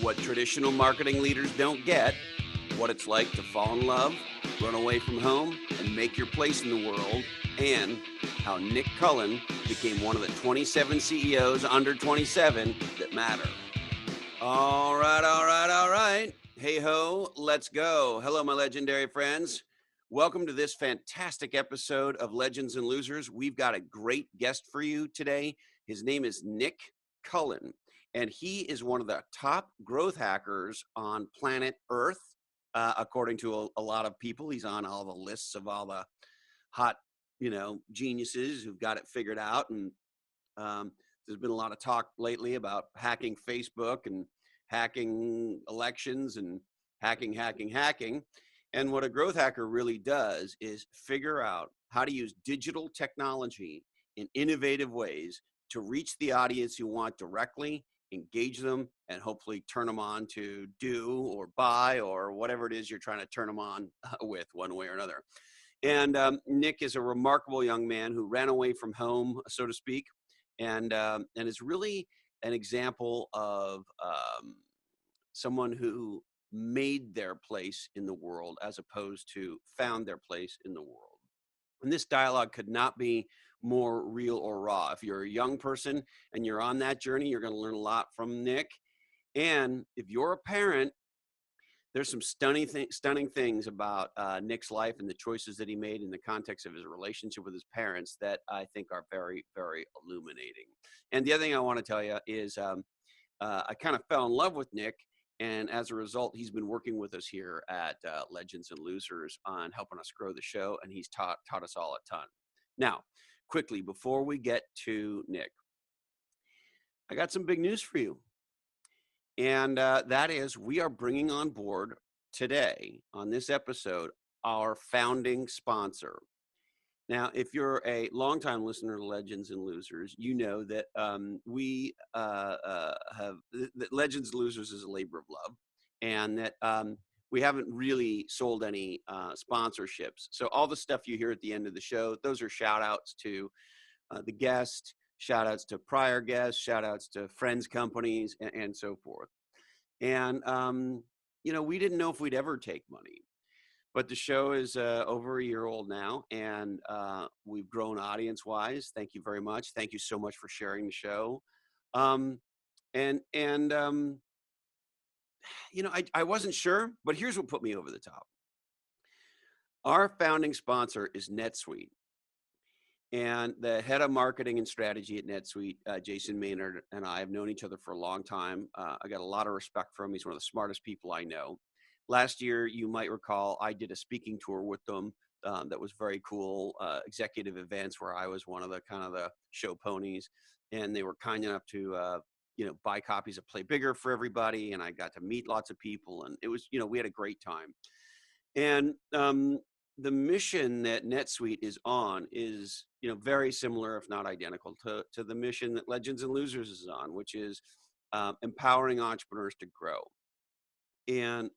what traditional marketing leaders don't get, what it's like to fall in love, run away from home, and make your place in the world, and how Nick Kullin became one of the 27 CEOs under 27 that matter. All right. Hey ho, let's go. Hello, my legendary friends. Welcome to this fantastic episode of Legends and Losers. We've got a great guest for you today. His name is Nick Kullin, and he is one of the top growth hackers on planet Earth, according to a lot of people. He's on all the lists of all the hot, geniuses who've got it figured out. And there's been a lot of talk lately about hacking Facebook and hacking elections and hacking. And what a growth hacker really does is figure out how to use digital technology in innovative ways to reach the audience you want directly, engage them, and hopefully turn them on to do or buy or whatever it is you're trying to turn them on with one way or another. And Nick is a remarkable young man who ran away from home, so to speak, and is really an example of someone who made their place in the world as opposed to found their place in the world. And this dialogue could not be more real or raw. If you're a young person and you're on that journey, you're going to learn a lot from Nick. And if you're a parent, there's some stunning things about Nick's life and the choices that he made in the context of his relationship with his parents that I think are very, very illuminating. And the other thing I want to tell you is I kind of fell in love with Nick. And as a result, he's been working with us here at Legends and Losers on helping us grow the show. And he's taught us all a ton. Now, quickly, before we get to Nick, I got some big news for you. And that is we are bringing on board today on this episode our founding sponsor. Now, if you're a longtime listener to Legends and Losers, you know that we have that Legends and Losers is a labor of love, and that we haven't really sold any sponsorships. So all the stuff you hear at the end of the show, those are shout outs to the guest, shout outs to prior guests, shout outs to friends, companies, and so forth. And, we didn't know if we'd ever take money. But the show is over a year old now, and we've grown audience-wise. Thank you very much. Thank you so much for sharing the show. I wasn't sure, but here's what put me over the top. Our founding sponsor is NetSuite. And the head of marketing and strategy at NetSuite, Jason Maynard, and I have known each other for a long time. I got a lot of respect for him. He's one of the smartest people I know. Last year, you might recall, I did a speaking tour with them that was very cool, executive events where I was one of the kind of the show ponies. And they were kind enough to, buy copies of Play Bigger for everybody. And I got to meet lots of people. And it was, we had a great time. And the mission that NetSuite is on is, very similar, if not identical, to the mission that Legends and Losers is on, which is empowering entrepreneurs to grow. And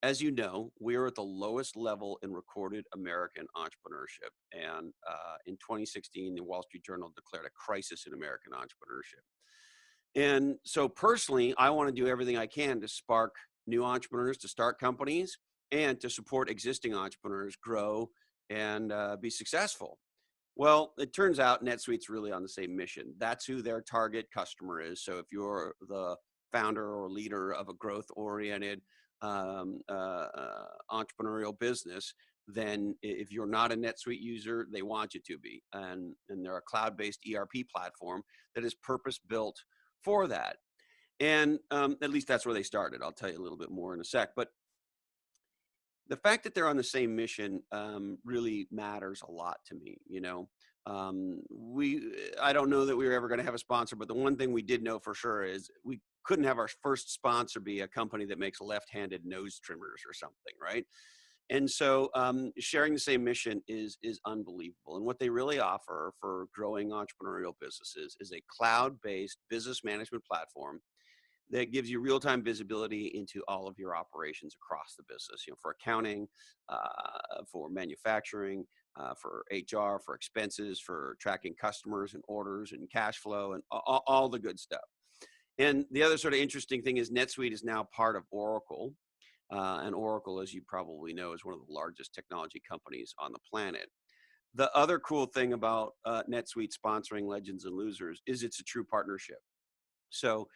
as you know, we are at the lowest level in recorded American entrepreneurship. And in 2016, the Wall Street Journal declared a crisis in American entrepreneurship. And so personally, I want to do everything I can to spark new entrepreneurs to start companies and to support existing entrepreneurs grow and be successful. Well, it turns out NetSuite's really on the same mission. That's who their target customer is. So if you're the founder or leader of a growth-oriented entrepreneurial business, then if you're not a NetSuite user, they want you to be. And they're a cloud-based ERP platform that is purpose-built for that. And at least that's where they started. I'll tell you a little bit more in a sec. But the fact that they're on the same mission really matters a lot to me. I don't know that we were ever going to have a sponsor, but the one thing we did know for sure is we couldn't have our first sponsor be a company that makes left-handed nose trimmers or something, right? And so sharing the same mission is unbelievable. And what they really offer for growing entrepreneurial businesses is a cloud-based business management platform that gives you real-time visibility into all of your operations across the business, for accounting, for manufacturing, for HR, for expenses, for tracking customers and orders and cash flow and all the good stuff. And the other sort of interesting thing is NetSuite is now part of Oracle. And Oracle, as you probably know, is one of the largest technology companies on the planet. The other cool thing about NetSuite sponsoring Legends and Losers is it's a true partnership. So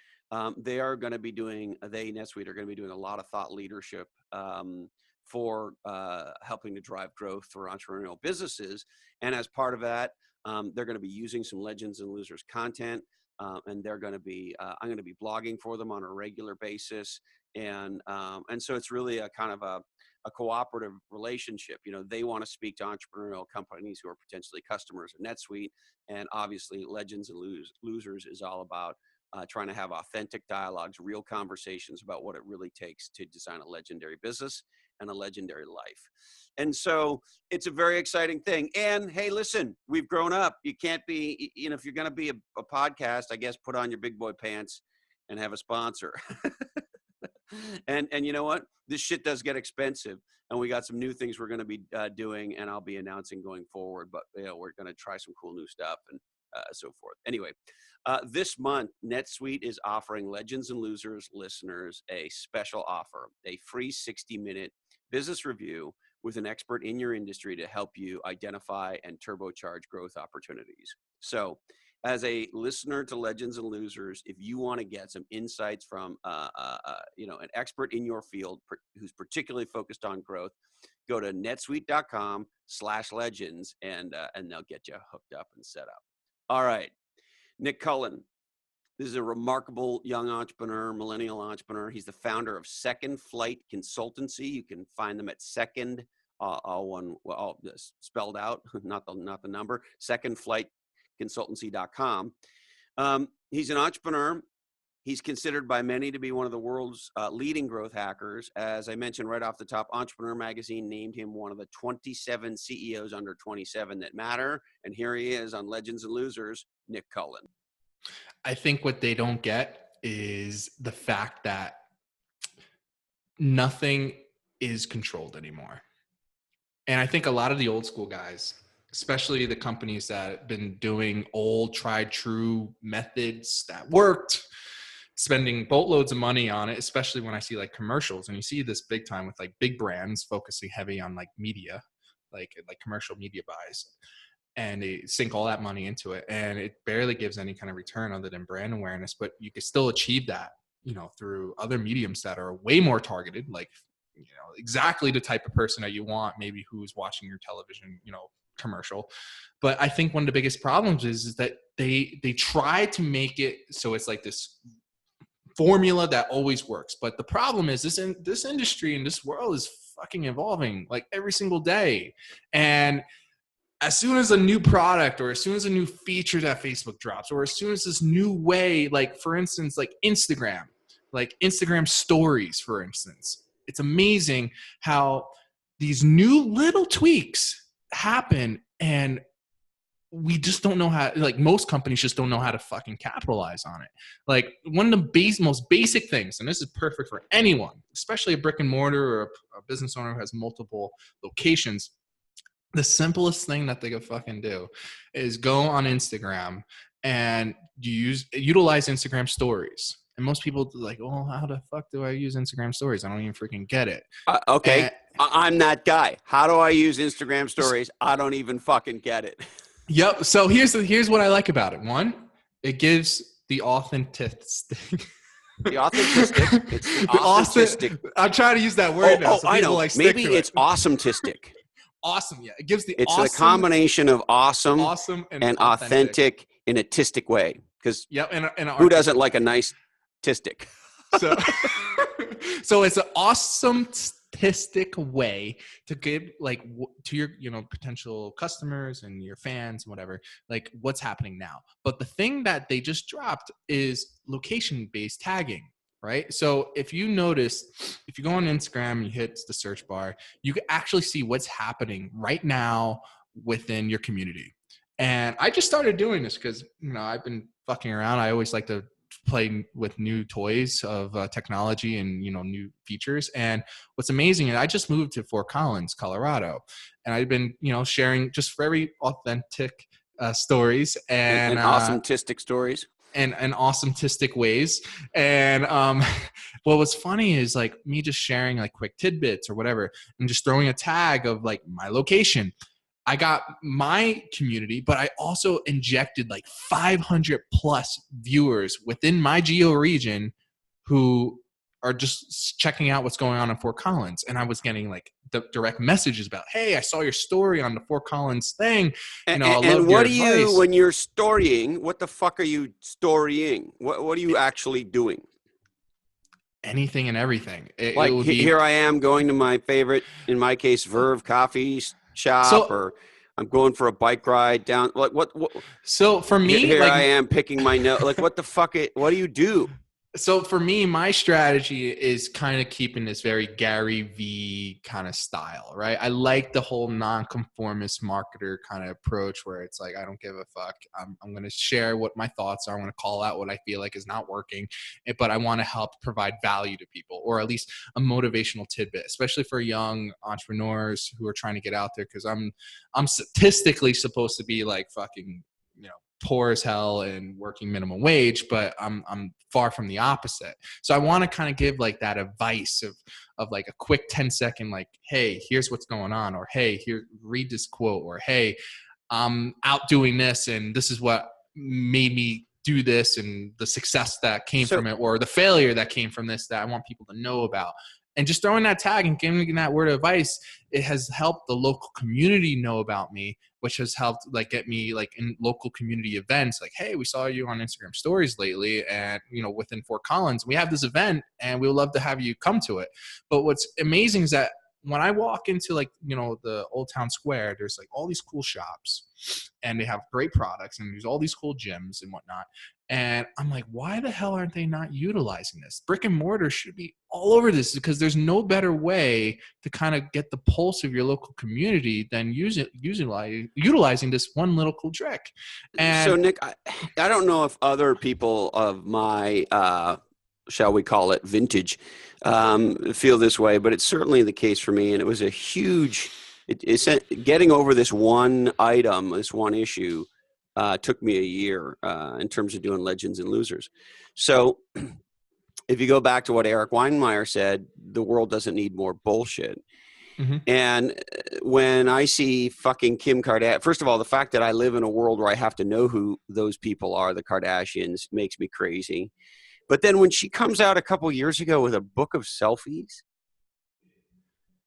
they are going to be doing, NetSuite are going to be doing a lot of thought leadership for helping to drive growth for entrepreneurial businesses. And as part of that, they're going to be using some Legends and Losers content. And they're going to be, I'm going to be blogging for them on a regular basis. And so it's really a kind of a cooperative relationship. You know, they want to speak to entrepreneurial companies who are potentially customers of NetSuite. And obviously Legends and Losers is all about trying to have authentic dialogues, real conversations about what it really takes to design a legendary business and a legendary life. And so it's a very exciting thing. And hey, listen, we've grown up. You can't be, you know, if you're going to be a podcast, I guess, put on your big boy pants and have a sponsor. And you know what? This shit does get expensive, and we got some new things we're going to be doing, and I'll be announcing going forward. But you know, we're going to try some cool new stuff and so forth. Anyway, this month, NetSuite is offering Legends and Losers listeners a special offer: a free 60-minute business review with an expert in your industry to help you identify and turbocharge growth opportunities. So, as a listener to Legends and Losers, if you want to get some insights from you know, an expert in your field who's particularly focused on growth, go to netsuite.com/legends and they'll get you hooked up and set up. All right, Nick Kullin. This is a remarkable young entrepreneur, millennial entrepreneur. He's the founder of Second Flight Consultancy. You can find them at Second, spelled out, not the number, secondflightconsultancy.com. He's an entrepreneur. He's considered by many to be one of the world's leading growth hackers. As I mentioned right off the top, Entrepreneur Magazine named him one of the 27 CEOs under 27 that matter. And here he is on Legends and Losers, Nick Kullin. I think what they don't get is the fact that nothing is controlled anymore. And I think a lot of the old school guys, especially the companies that have been doing old, tried, true methods that worked, spending boatloads of money on it, especially when I see like commercials, and you see this big time with like big brands focusing heavy on like media, like commercial media buys, and they sink all that money into it, and it barely gives any kind of return other than brand awareness. But you can still achieve that, you know, through other mediums that are way more targeted, like, you know, exactly the type of person that you want, maybe who's watching your television, you know, commercial. But I think one of the biggest problems is that they try to make it so it's like this formula that always works. But the problem is this industry and this world is fucking evolving like every single day. And as soon as a new product or as soon as a new feature that Facebook drops, or as soon as this new way, like for instance, like Instagram stories, for instance, it's amazing how these new little tweaks happen, and we just don't know how, like most companies just don't know how to fucking capitalize on it. Like one of the most basic things, and this is perfect for anyone, especially a brick and mortar or a business owner who has multiple locations. The simplest thing that they could fucking do is go on Instagram and utilize Instagram stories. And most people are like, well, how the fuck do I use Instagram stories? I don't even freaking get it. Okay. I'm that guy. How do I use Instagram stories? I don't even fucking get it. Yep. So here's what I like about it. One, it gives the authenticity. The authentic. It's the authentic. I'm trying to use that word now. So I know. Like maybe it's awesometistic. Awesome, yeah. It gives it's a combination of awesome and authentic in a tistic way. Because who doesn't like a nice tistic? So, so it's an awesometistic way to give, like, to your, you know, potential customers and your fans and whatever, like what's happening now. But the thing that they just dropped is location-based tagging. Right. So if you notice, if you go on Instagram and you hit the search bar, you can actually see what's happening right now within your community. And I just started doing this because, you know, I've been fucking around. I always like to play with new toys of technology and, you know, new features. And what's amazing is I just moved to Fort Collins, Colorado, and I've been, you know, sharing just very authentic stories and awesometistic stories. and awesometistic ways. And what was funny is like me just sharing like quick tidbits or whatever, and just throwing a tag of like my location. I got my community, but I also injected like 500 plus viewers within my geo region who are just checking out what's going on in Fort Collins. And I was getting like direct messages about, hey, I saw your story on the Fort Collins thing. You know, I love your advice. When you're storying, what the fuck are you storying? What are you actually doing? Anything and everything. It Like, would be, here I am going to my favorite, in my case, Verve coffee shop, so, or I'm going for a bike ride down. Like, what so for me, here like, I am picking my nose. Like, what the fuck? What do you do? So for me, my strategy is kind of keeping this very Gary V kind of style, right? I like the whole non-conformist marketer kind of approach where it's like, I don't give a fuck. I'm going to share what my thoughts are. I'm going to call out what I feel like is not working, but I want to help provide value to people, or at least a motivational tidbit, especially for young entrepreneurs who are trying to get out there. Cause I'm statistically supposed to be like fucking, you know, poor as hell and working minimum wage, but I'm far from the opposite. So I want to kind of give like that advice of like a quick 10-second, like, hey, here's what's going on, or hey, here, read this quote, or hey, I'm out doing this and this is what made me do this, and the success that came from it, or the failure that came from this that I want people to know about. And just throwing that tag and giving that word of advice, it has helped the local community know about me, which has helped like get me like in local community events. Like, hey, we saw you on Instagram stories lately, and you know, within Fort Collins, we have this event, and we would love to have you come to it. But what's amazing is that when I walk into like, you know, the Old Town Square, there's like all these cool shops, and they have great products, and there's all these cool gyms and whatnot. And I'm like, why the hell aren't they not utilizing this? Brick and mortar should be all over this, because there's no better way to kind of get the pulse of your local community than utilizing this one little cool trick. And so Nick, I don't know if other people of my, shall we call it vintage, feel this way, but it's certainly the case for me. And it was a huge, it's getting over this one item, this one issue, took me a year in terms of doing Legends and Losers. So if you go back to what Eric Weinmeier said, the world doesn't need more bullshit. Mm-hmm. And when I see fucking Kim Kardashian, first of all, the fact that I live in a world where I have to know who those people are, the Kardashians, makes me crazy. But then when she comes out a couple years ago with a book of selfies,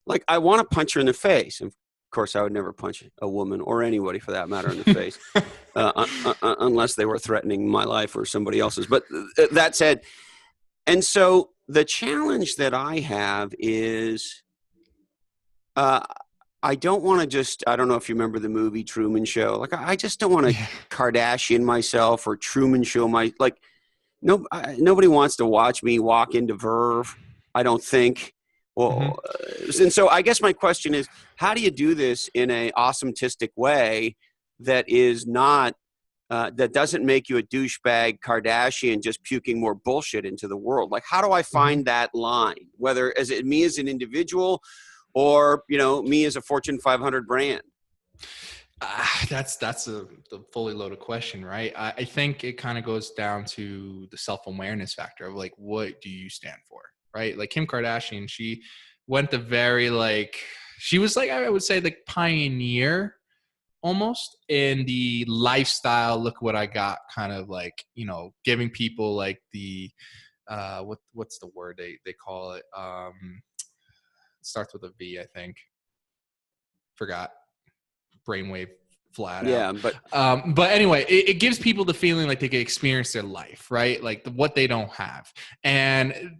like, I want to punch her in the face. Of course, I would never punch a woman, or anybody for that matter, in the face, unless they were threatening my life or somebody else's. But that said, and so the challenge that I have is, I don't want to just, I don't know if you remember the movie Truman Show. Like, I just don't want to Kardashian myself or Truman Show like, no, nobody wants to watch me walk into Verve, I don't think. Well, and so I guess my question is, how do you do this in a awesometistic way that is not, that doesn't make you a douchebag Kardashian just puking more bullshit into the world? Like, how do I find that line, whether as me as an individual, or, you know, me as a Fortune 500 brand? That's a fully loaded question, right? I think it kind of goes down to the self-awareness factor of like, what do you stand for, right? Like Kim Kardashian, she went the very like, she was like, I would say like pioneer almost in the lifestyle, look what I got kind of like, you know, giving people like the, what's the word they call it? It starts with a V, I think. Forgot. Brainwave flat out. But anyway, it gives people the feeling like they can experience their life, right? Like what they don't have. And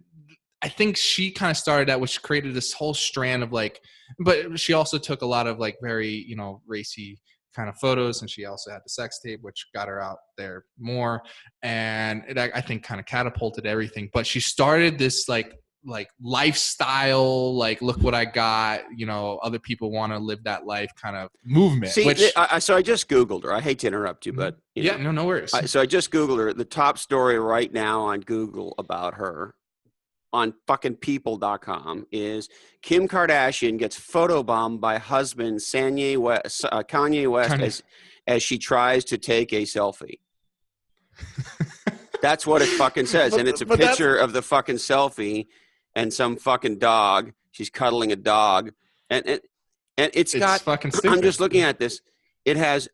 I think she kind of started that, which created this whole strand of like, but she also took a lot of like very, you know, racy kind of photos, and she also had the sex tape, which got her out there more. And it, I think, kind of catapulted everything. But she started this like lifestyle, like, look what I got, you know, other people want to live that life kind of movement. See, so I just Googled her. I hate to interrupt you, but you know, no worries. So I just Googled her. The top story right now on Google about her on fucking people.com is Kim Kardashian gets photobombed by husband Kanye West as she tries to take a selfie. That's what it fucking says. And it's a picture of the fucking selfie and some fucking dog. She's cuddling a dog. And it's got, fucking stupid. I'm just looking at this. It has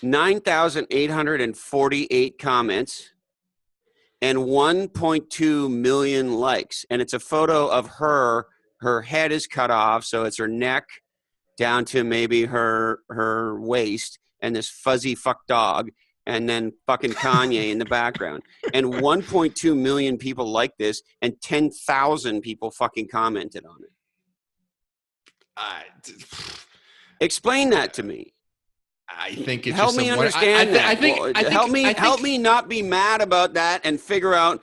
9,848 comments and 1.2 million likes. And it's a photo of her. Her head is cut off, so it's her neck down to maybe her waist, and this fuzzy fuck dog, and then fucking Kanye in the background. And 1.2 million people like this, and 10,000 people fucking commented on it. Explain that to me. I think it's help just me understand that. Help think, me not be mad about that and figure out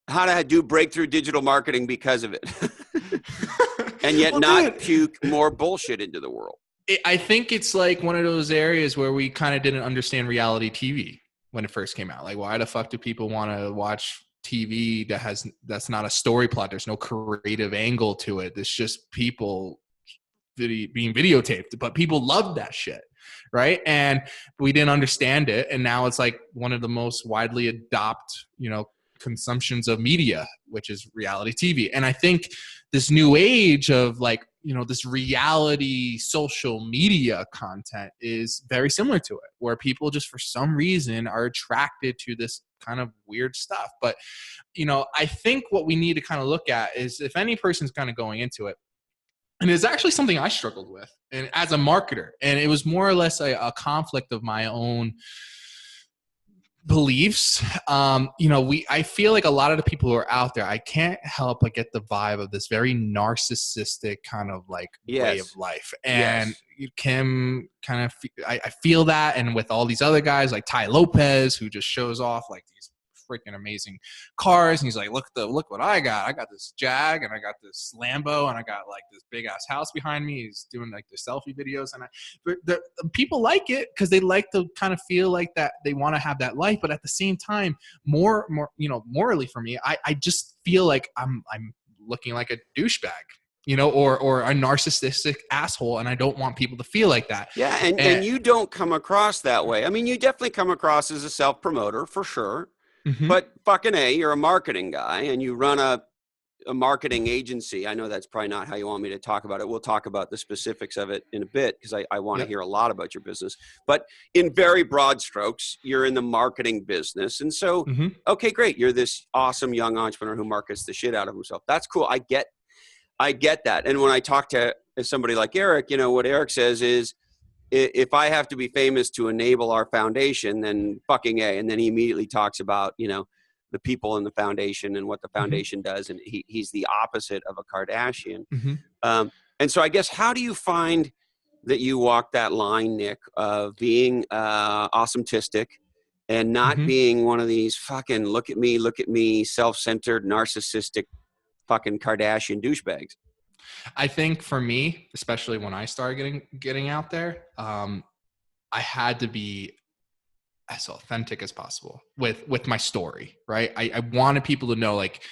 how to do breakthrough digital marketing because of it. And yet puke more bullshit into the world. I think it's like one of those areas where we kind of didn't understand reality TV when it first came out. Like, why the fuck do people want to watch TV that's not a story plot? There's no creative angle to it. It's just people being videotaped, but people love that shit. Right. And we didn't understand it. And now it's like one of the most widely adopted, consumptions of media, which is reality TV. And I think this new age of like, this reality social media content is very similar to it, where people just for some reason are attracted to this kind of weird stuff. But, I think what we need to kind of look at is if any person's kind of going into it, and it's actually something I struggled with and as a marketer, and it was more or less a conflict of my own beliefs. I feel like a lot of the people who are out there, I can't help but get the vibe of this very narcissistic kind of like way of life. And Kim kind of, I feel that. And with all these other guys like Ty Lopez, who just shows off like these freaking amazing cars, and he's like, look what I got this Jag, and I got this Lambo, and I got like this big ass house behind me. He's doing like the selfie videos, and the people like it because they like to kind of feel like that they want to have that life. But at the same time, more morally for me, I just feel like I'm looking like a douchebag, or a narcissistic asshole, and I don't want people to feel like that. Yeah, and you don't come across that way. I mean, you definitely come across as a self-promoter for sure. Mm-hmm. But fucking A, you're a marketing guy and you run a marketing agency. I know that's probably not how you want me to talk about it. We'll talk about the specifics of it in a bit because I want to hear a lot about your business. But in very broad strokes, you're in the marketing business. And so, okay, great. You're this awesome young entrepreneur who markets the shit out of himself. That's cool. I get that. And when I talk to somebody like Eric, what Eric says is, if I have to be famous to enable our foundation, then fucking A. And then he immediately talks about, the people in the foundation and what the foundation does. And he's the opposite of a Kardashian. And so I guess, how do you find that you walk that line, Nick, of being awesometistic and not being one of these fucking look at me, self-centered, narcissistic fucking Kardashian douchebags? I think for me, especially when I started getting out there, I had to be as authentic as possible with my story, right? I wanted people to know like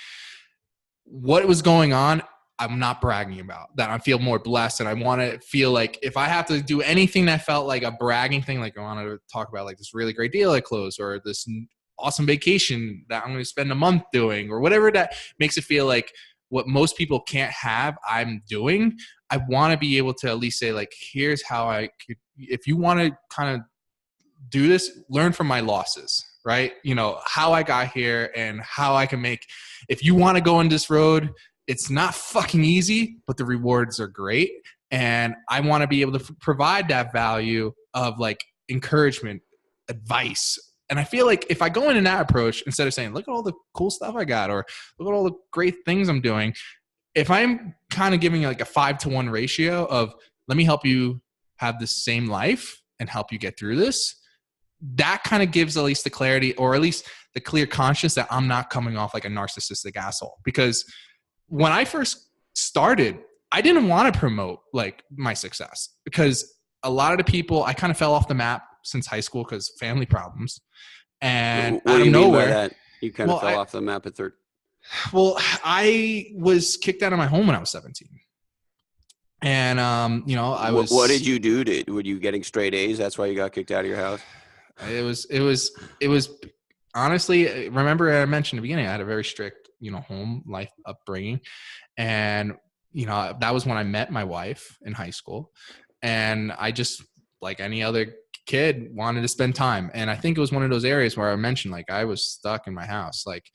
what was going on. I'm not bragging about that. I feel more blessed, and I want to feel like if I have to do anything that felt like a bragging thing, like I wanted to talk about like this really great deal I closed, or this awesome vacation that I'm going to spend a month doing, or whatever that makes it feel like what most people can't have, I'm doing. I want to be able to at least say like, here's how I could, if you want to kind of do this, learn from my losses, right? How I got here and how I can make, if you want to go on this road, it's not fucking easy, but the rewards are great. And I want to be able to provide that value of like encouragement, advice. And I feel like if I go in that approach, instead of saying, look at all the cool stuff I got, or look at all the great things I'm doing, if I'm kind of giving like a 5-to-1 ratio of let me help you have the same life and help you get through this, that kind of gives at least the clarity, or at least the clear conscience that I'm not coming off like a narcissistic asshole. Because when I first started, I didn't want to promote like my success, because a lot of the people, I kind of fell off the map since high school because family problems. And what out do you of mean nowhere, by that? You kind of fell off the map at 13. Well, I was kicked out of my home when I was 17. And, I was... What did you do? Were you getting straight A's? That's why you got kicked out of your house? It was honestly, remember I mentioned at the beginning, I had a very strict, home life upbringing. And, that was when I met my wife in high school. And I just, like any other kid, wanted to spend time. And I think it was one of those areas where I mentioned, like, I was stuck in my house, like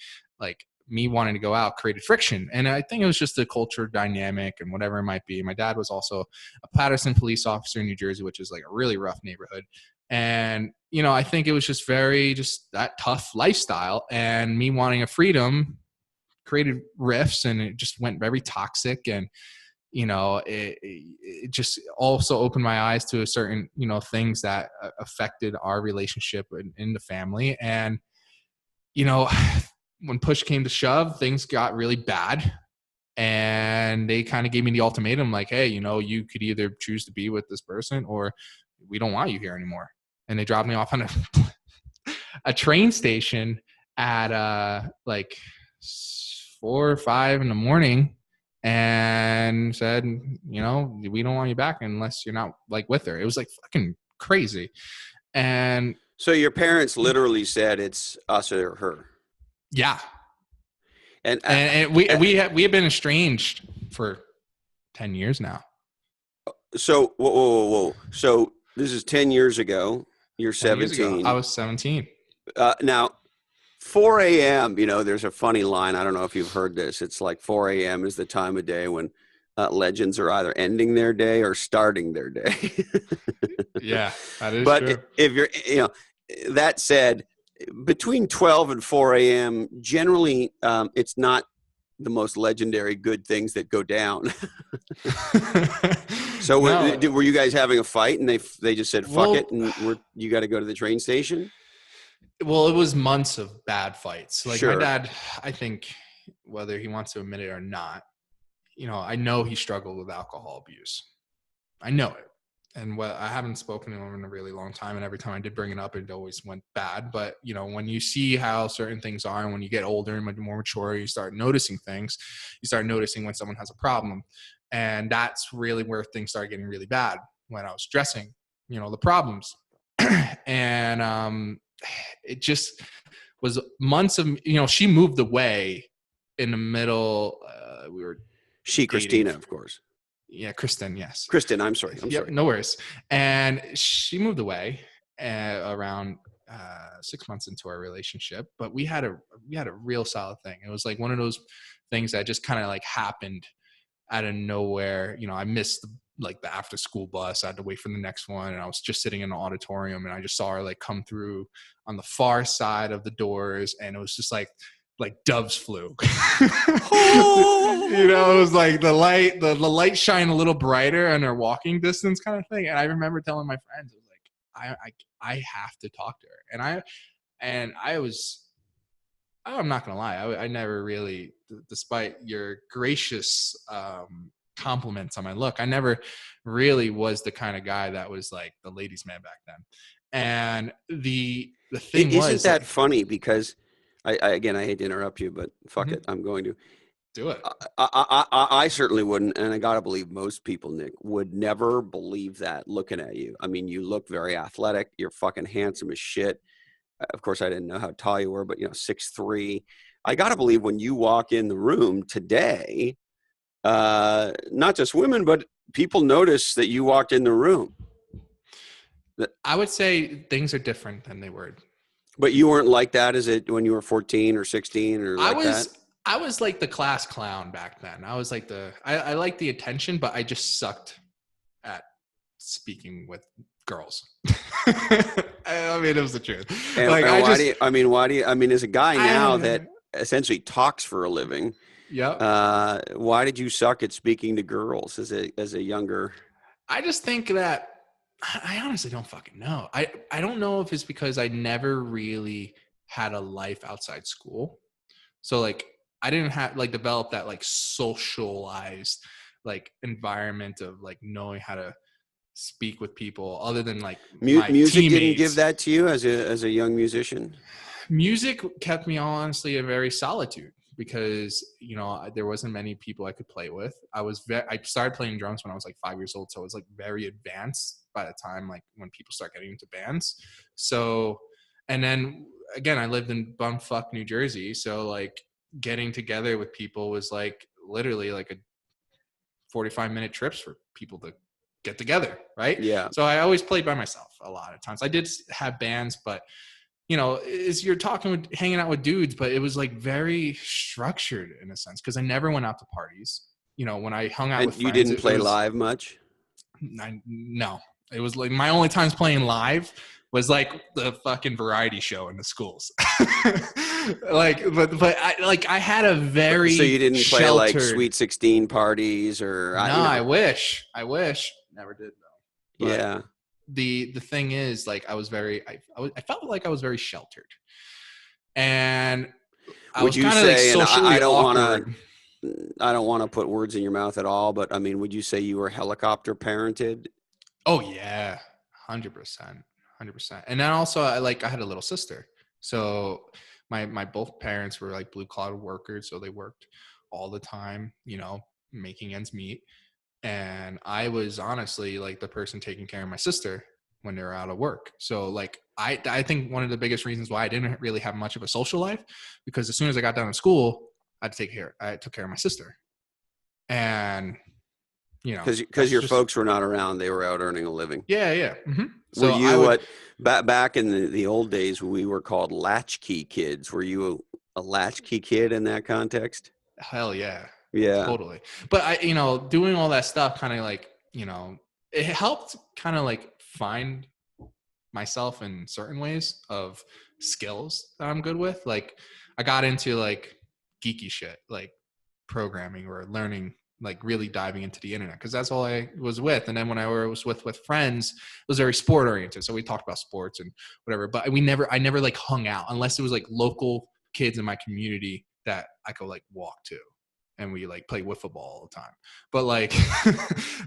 me wanting to go out created friction. And I think it was just a culture dynamic and whatever it might be. My dad was also a Patterson police officer in New Jersey, which is like a really rough neighborhood. And, I think it was just that tough lifestyle, and me wanting a freedom created rifts, and it just went very toxic. And it just also opened my eyes to a certain things that affected our relationship in the family. And when push came to shove, things got really bad, and they kind of gave me the ultimatum, like, hey, you could either choose to be with this person, or we don't want you here anymore. And they dropped me off on a train station at like 4 or 5 in the morning, and said, we don't want you back unless you're not like with her. It was like fucking crazy. And So your parents literally said it's us or her. yeah. And we have been estranged for 10 years now. So whoa. So this is 10 years ago. You're 17. I was 17. Now, 4 a.m., there's a funny line. I don't know if you've heard this. It's like 4 a.m. is the time of day when legends are either ending their day or starting their day. Yeah, that is but true. If you're, that said, between 12 and 4 a.m., generally it's not the most legendary good things that go down. So were you guys having a fight, and they just said, fuck it, and you got to go to the train station? Well, it was months of bad fights. Like, sure. My dad, I think, whether he wants to admit it or not, I know he struggled with alcohol abuse. I know it. And I haven't spoken to him in a really long time. And every time I did bring it up, it always went bad. But, when you see how certain things are, and when you get older and more mature, you start noticing things. You start noticing when someone has a problem. And that's really where things started getting really bad, when I was stressing, the problems. And it just was months of, she moved away in the middle. We were Christina, of course. Yeah, Kristen, yes. Kristen, I'm sorry. Sorry. No worries. And she moved away around 6 months into our relationship, but we had a real solid thing. It was like one of those things that just kind of like happened out of nowhere. I missed the after school bus. I had to wait for the next one, and I was just sitting in the auditorium, and I just saw her like come through on the far side of the doors, and it was just like doves flew. It was like the light shine a little brighter on our walking distance kind of thing. And I remember telling my friends, I have to talk to her. And I'm not gonna lie, I never really, despite your gracious compliments on my look, I never really was the kind of guy that was like the ladies' man back then. And the thing isn't that funny, because I again, I hate to interrupt you, but fuck it, I'm going to do it. I certainly wouldn't, and I gotta believe most people, Nick, would never believe that looking at you. I mean, you look very athletic. You're fucking handsome as shit. Of course, I didn't know how tall you were, but 6'3". I gotta believe when you walk in the room today, not just women, but people notice that you walked in the room. I would say things are different than they were. But you weren't like that when you were 14 or 16 or that? I was like the class clown back then. I was like I liked the attention, but I just sucked at speaking with girls. I mean, it was the truth. And why do you, as a guy now that essentially talks for a living, why did you suck at speaking to girls as a younger? I just think that I honestly don't fucking know. I don't know if it's because I never really had a life outside school. So like I didn't have develop that socialized environment of knowing how to speak with people other than my music teammates. Didn't give that to you as a young musician? Music kept me honestly a very solitude, because there wasn't many people I could play with. I started playing drums when I was 5 years old, so I was very advanced by the time when people start getting into bands. So, and then again, I lived in bumfuck New Jersey. So like getting together with people was like literally like a 45-minute trips for people to get together. Right. Yeah. So I always played by myself a lot of times. I did have bands, but is you're hanging out with dudes, but it was like very structured in a sense. Cause I never went out to parties. When I hung out And with you friends, didn't play live much? no, it was like my only times playing live was like the fucking variety show in the schools. I had a very So you didn't play like sheltered. Sweet 16 parties or No, I wish. Never did though. But yeah. the thing is, like, I felt like I was very sheltered, and I was kind of like socially awkward. I don't want to put words in your mouth at all, but I mean, would you say you were helicopter parented? Oh yeah, 100%, 100%. And then also, I had a little sister, so my both parents were like blue collar workers, so they worked all the time, making ends meet. And I was honestly like the person taking care of my sister when they were out of work. So like I think one of the biggest reasons why I didn't really have much of a social life, because as soon as I got done in school, I took care of my sister. And because your folks were not around, they were out earning a living. Yeah. Mm-hmm. So were you back in the old days, we were called latchkey kids? Were you a latchkey kid in that context? Hell yeah. Yeah, totally. But I doing all that stuff kind of like it helped kind of like find myself in certain ways of skills that I'm good with. Like I got into like geeky shit, like programming or learning, like really diving into the internet, because that's all I was with. And then when I was with friends, it was very sport oriented, so we talked about sports and whatever, but I never like hung out unless it was like local kids in my community that I could like walk to, and we like play wiffle ball all the time. But like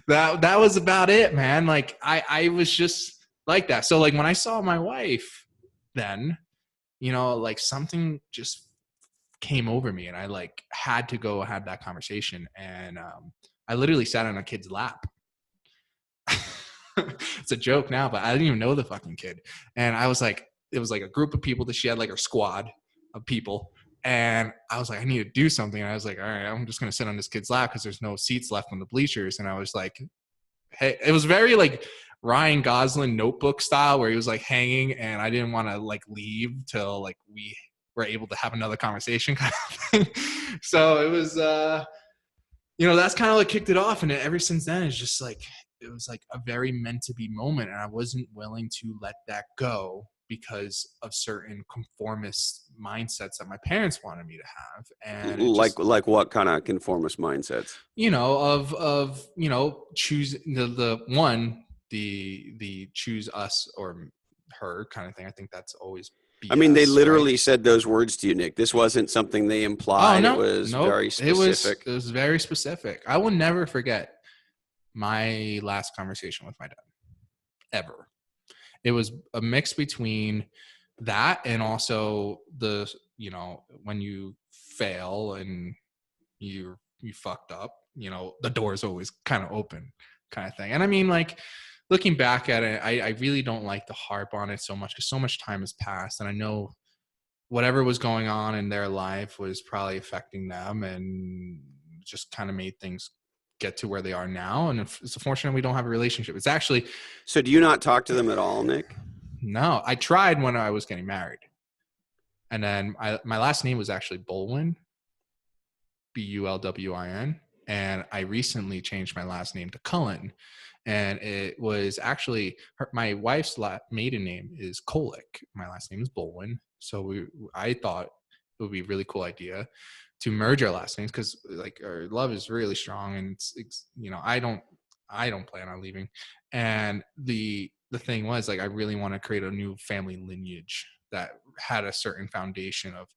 that was about it, man. Like I was just like that. So like when I saw my wife, then like something just came over me, and I like had to go have that conversation. And I literally sat on a kid's lap. It's a joke now, but I didn't even know the fucking kid. And I was like, it was like a group of people that she had, like her squad of people. And I was like, I need to do something. And I was like, all right, I'm just going to sit on this kid's lap because there's no seats left on the bleachers. And I was like, hey, it was very like Ryan Gosling Notebook style, where he was like hanging, and I didn't want to like leave till like we were able to have another conversation kind of thing. So it was, that's kind of like kicked it off. And ever since then, it's just like, it was like a very meant to be moment. And I wasn't willing to let that go because of certain conformist mindsets that my parents wanted me to have. And like what kind of conformist mindsets? Choose the choose us or her kind of thing. I think that's always BS, I mean, they literally right? said those words to you, Nick. This wasn't something they implied. Oh, no, it was very specific. It was very specific. I will never forget my last conversation with my dad, ever. It was a mix between that and also the, when you fail and you fucked up, the door's always kind of open kind of thing. And I mean, like, looking back at it, I really don't like to harp on it so much because so much time has passed, and I know whatever was going on in their life was probably affecting them and just kind of made things get to where they are now. And it's unfortunate we don't have a relationship. It's actually. So do you not talk to them at all, Nick? No, I tried when I was getting married. And then my last name was actually Bullwin, Bullwin. And I recently changed my last name to Kullin. And it was actually my wife's maiden name is Kolick. My last name is Bullwin. So I thought it would be a really cool idea to merge our last names, because like our love is really strong, and it's I don't plan on leaving. And the thing was, like, I really want to create a new family lineage that had a certain foundation of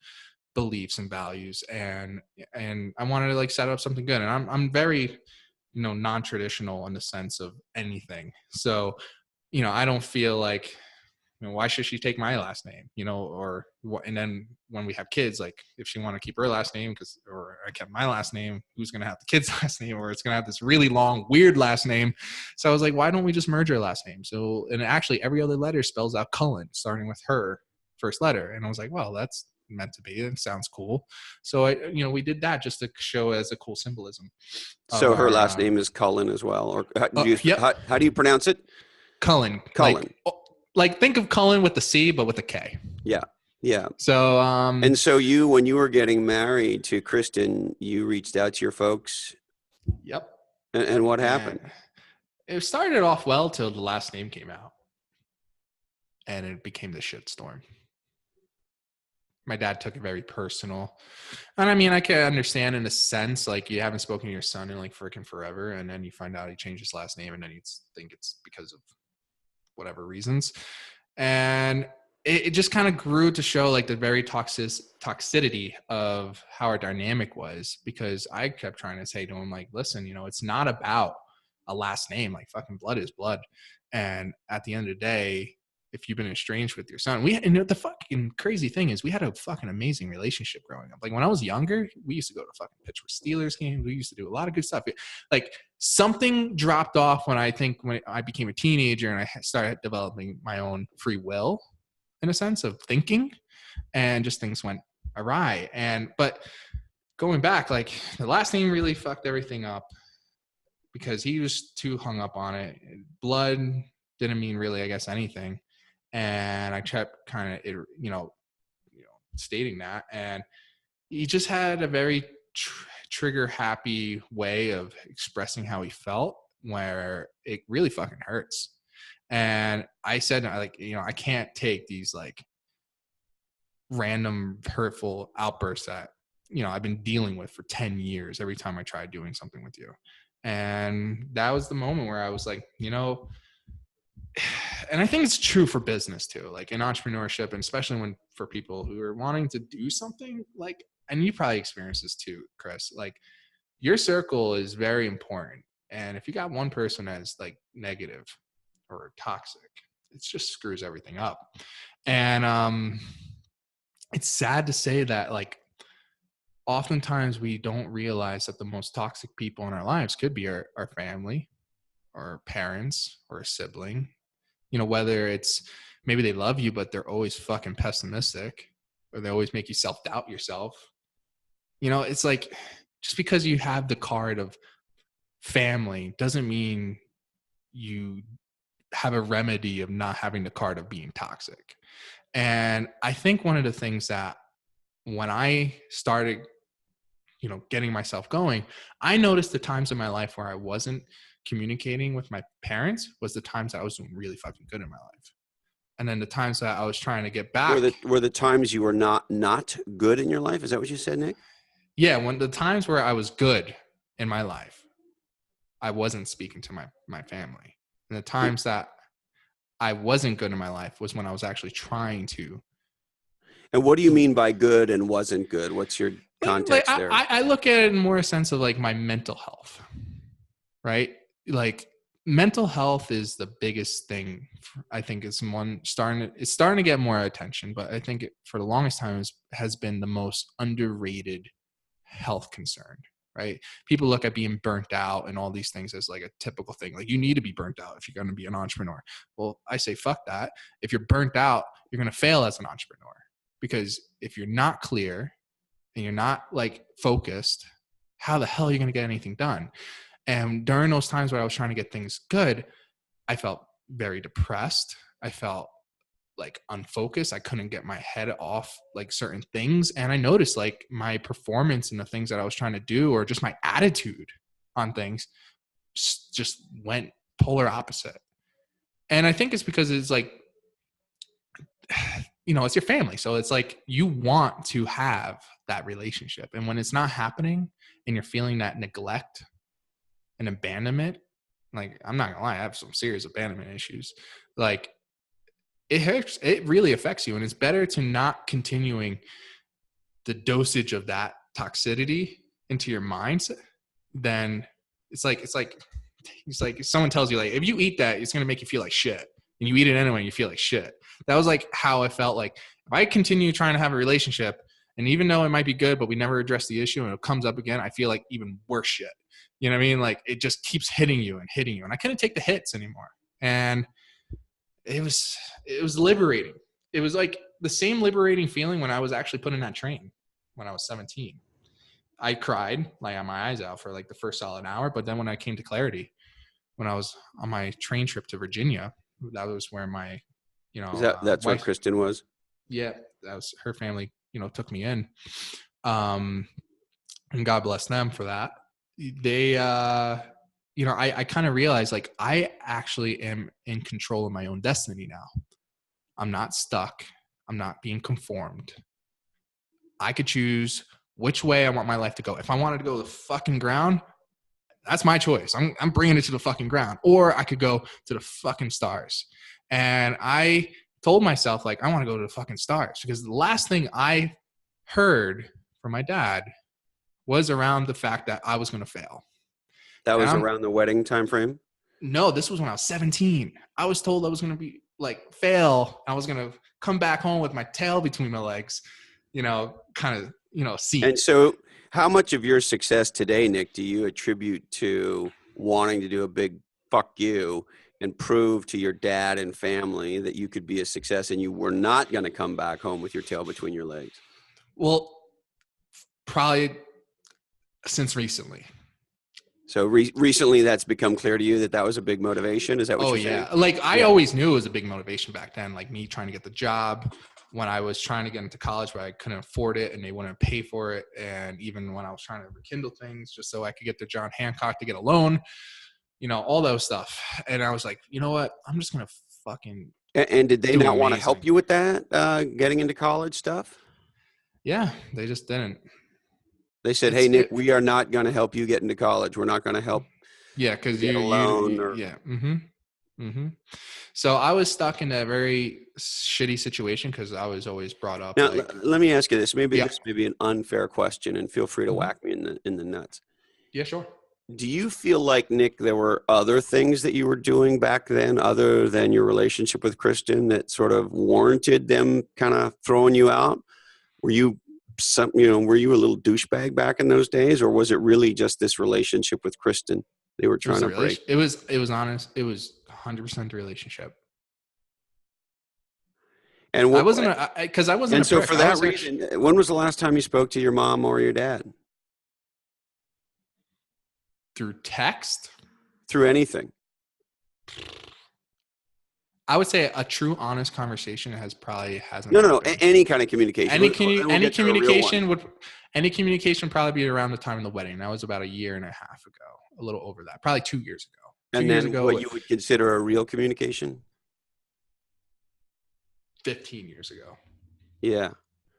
beliefs and values, and I wanted to like set up something good. And I'm very non-traditional in the sense of anything. So I don't feel like, why should she take my last name, or what? And then when we have kids, like, if she want to keep her last name or I kept my last name, who's going to have the kid's last name, or it's going to have this really long, weird last name. So I was like, why don't we just merge our last name? So, and actually every other letter spells out Kullin, starting with her first letter. And I was like, well, that's meant to be. It sounds cool. So we did that just to show as a cool symbolism of So her our, last name is Kullin as well, or yep, how do you pronounce it? Kullin. Kullin. Like think of Kullin with the C, but with a K. Yeah, yeah. So, And so when you were getting married to Kristen, you reached out to your folks. Yep. And what happened? It started off well till the last name came out, and it became the shitstorm. My dad took it very personal. And I mean, I can understand in a sense, like you haven't spoken to your son in like freaking forever. And then you find out he changed his last name and then you think it's because of whatever reasons. And it just kind of grew to show like the very toxicity of how our dynamic was, because I kept trying to say to him, like, listen, it's not about a last name. Like fucking blood is blood. And at the end of the day, if you've been estranged with your son, and the fucking crazy thing is we had a fucking amazing relationship growing up. Like when I was younger, we used to go to fucking Pittsburgh Steelers games. We used to do a lot of good stuff. Like something dropped off when I became a teenager and I started developing my own free will in a sense of thinking, and just things went awry. But going back, like the last name really fucked everything up because he was too hung up on it. Blood didn't mean really, I guess, anything. And I kept kind of, stating that. And he just had a very trigger happy way of expressing how he felt, where it really fucking hurts. And I said, I can't take these like random hurtful outbursts that, I've been dealing with for 10 years every time I tried doing something with you. And that was the moment where I was like, and I think it's true for business too, like in entrepreneurship, and especially for people who are wanting to do something like, and you probably experience this too, Chris, like your circle is very important. And if you got one person that's like negative or toxic, it just screws everything up. And it's sad to say that like oftentimes we don't realize that the most toxic people in our lives could be our family or parents or a sibling. Whether it's maybe they love you, but they're always fucking pessimistic, or they always make you self-doubt yourself. It's like, just because you have the card of family doesn't mean you have a remedy of not having the card of being toxic. And I think one of the things that when I started, getting myself going, I noticed the times in my life where I wasn't communicating with my parents was the times I was doing really fucking good in my life. And then the times that I was trying to get back were the times you were not good in your life. Is that what you said, Nick? Yeah. When the times where I was good in my life, I wasn't speaking to my family. And the times that I wasn't good in my life was when I was actually trying to. And what do you mean by good and wasn't good? What's your context there? I look at it in more a sense of like my mental health, right? Like mental health is the biggest thing. I think it's starting to get more attention, but I think for the longest time has been the most underrated health concern, right? People look at being burnt out and all these things as like a typical thing. Like you need to be burnt out if you're going to be an entrepreneur. Well, I say, fuck that. If you're burnt out, you're going to fail as an entrepreneur, because if you're not clear and you're not like focused, how the hell are you going to get anything done? And during those times where I was trying to get things good, I felt very depressed. I felt like unfocused. I couldn't get my head off like certain things. And I noticed like my performance and the things that I was trying to do, or just my attitude on things, just went polar opposite. And I think it's because it's like, it's your family. So it's like you want to have that relationship. And when it's not happening and you're feeling that neglect and abandonment, like I'm not gonna lie, I have some serious abandonment issues. Like it hurts. It really affects you. And it's better to not continuing the dosage of that toxicity into your mindset than it's like if someone tells you like, if you eat that, it's going to make you feel like shit, and you eat it anyway, you feel like shit. That was like how I felt. Like if I continue trying to have a relationship, and even though it might be good, but we never address the issue and it comes up again, I feel like even worse shit. You know what I mean? Like it just keeps hitting you, and I couldn't take the hits anymore. And it was liberating. It was like the same liberating feeling when I was actually put in that train when I was 17. I cried like on my eyes out for like the first solid hour, but then when I came to clarity, when I was on my train trip to Virginia, that was where my, That's where wife, Kristen was? yeah, that was her family, took me in. And God bless them for that. They, I kind of realized like I actually am in control of my own destiny now. I'm not stuck. I'm not being conformed. I could choose which way I want my life to go. If I wanted to go to the fucking ground, that's my choice. I'm bringing it to the fucking ground. Or I could go to the fucking stars. And I told myself, like, I want to go to the fucking stars, because the last thing I heard from my dad was around the fact that I was going to fail. That was around the wedding time frame? No, this was when I was 17. I was told I was going to be like fail. I was going to come back home with my tail between my legs, see. And so how much of your success today, Nick, do you attribute to wanting to do a big fuck you and prove to your dad and family that you could be a success and you were not going to come back home with your tail between your legs? Well, probably since recently. So recently that's become clear to you that was a big motivation? Is that what you're saying? Like I always knew it was a big motivation back then, like me trying to get the job when I was trying to get into college where I couldn't afford it and they wouldn't pay for it. And even when I was trying to rekindle things just so I could get to John Hancock to get a loan, all those stuff. And I was like, you know what? I'm just going to fucking And did they not want to help amazing. you with that, getting into college stuff? Yeah, they just didn't. They said, "Hey, Nick, we are not going to help you get into college. We're not going to help." Yeah, because you yeah. So I was stuck in a very shitty situation because I was always brought up. Now, like, let me ask you this. Maybe this may be an unfair question, and feel free to whack me in the nuts. Yeah, sure. Do you feel like, Nick, there were other things that you were doing back then other than your relationship with Kristen that sort of warranted them kind of throwing you out? Were you were you a little douchebag back in those days, or was it really just this relationship with Kristen they were trying to break? It was honest. It was 100% relationship. And I wasn't because I wasn't. And so for that reason, when was the last time you spoke to your mom or your dad? Through text? Through anything? I would say a true, honest conversation hasn't. No. Any kind of communication. Any communication would probably be around the time of the wedding. That was about a year and a half ago, a little over that, probably 2 years ago. And then what you would consider a real communication? 15 years ago. Yeah,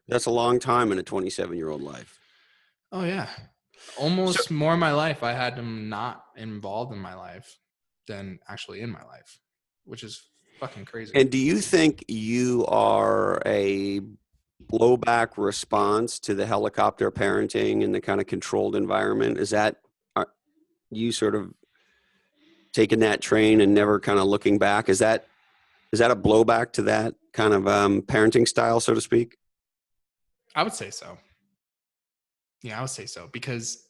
that's a long time in a 27-year-old life. Oh yeah, almost more of my life. I had them not involved in my life than actually in my life, which is fucking crazy. And do you think you are a blowback response to the helicopter parenting and the kind of controlled environment? Is that you sort of taking that train and never kind of looking back? Is that a blowback to that kind of parenting style, so to speak? I would say so. Yeah, I would say so because,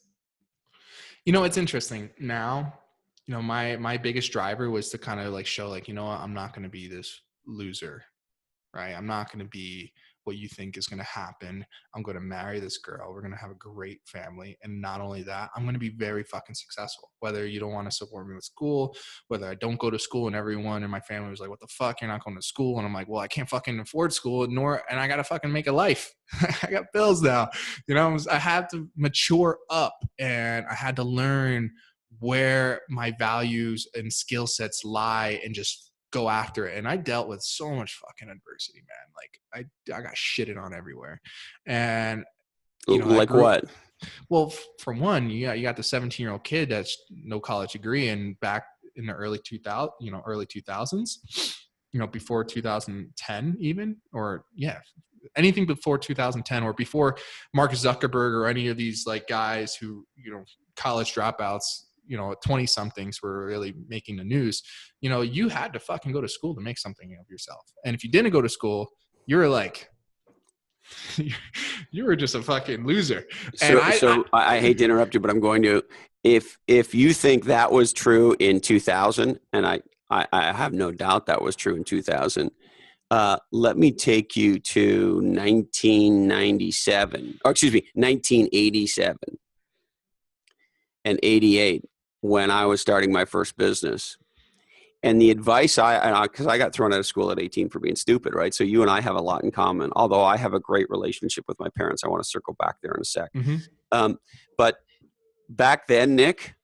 it's interesting now. My biggest driver was to kind of like show like, I'm not going to be this loser, right? I'm not going to be what you think is going to happen. I'm going to marry this girl. We're going to have a great family. And not only that, I'm going to be very fucking successful. Whether you don't want to support me with school, whether I don't go to school, and everyone in my family was like, what the fuck? You're not going to school. And I'm like, well, I can't fucking afford school and I got to fucking make a life. I got bills now. I had to mature up and I had to learn where my values and skill sets lie and just go after it. And I dealt with so much fucking adversity, man. Like I got shitted on everywhere. And like what? Well, for one, you got the 17-year-old kid that's no college degree, and back in the early 2000s, before 2010 even, or anything before 2010 or before Mark Zuckerberg or any of these like guys who, college dropouts, 20 somethings were really making the news. You had to fucking go to school to make something of yourself. And if you didn't go to school, you were like, you were just a fucking loser. I hate to interrupt you, but I'm going to, if you think that was true in 2000, and I have no doubt that was true in 2000, Let me take you to 1997, or excuse me, 1987 and 88 when I was starting my first business. And the advice because I got thrown out of school at 18 for being stupid, right? So you and I have a lot in common, although I have a great relationship with my parents. I want to circle back there in a sec. Mm-hmm. But back then, Nick,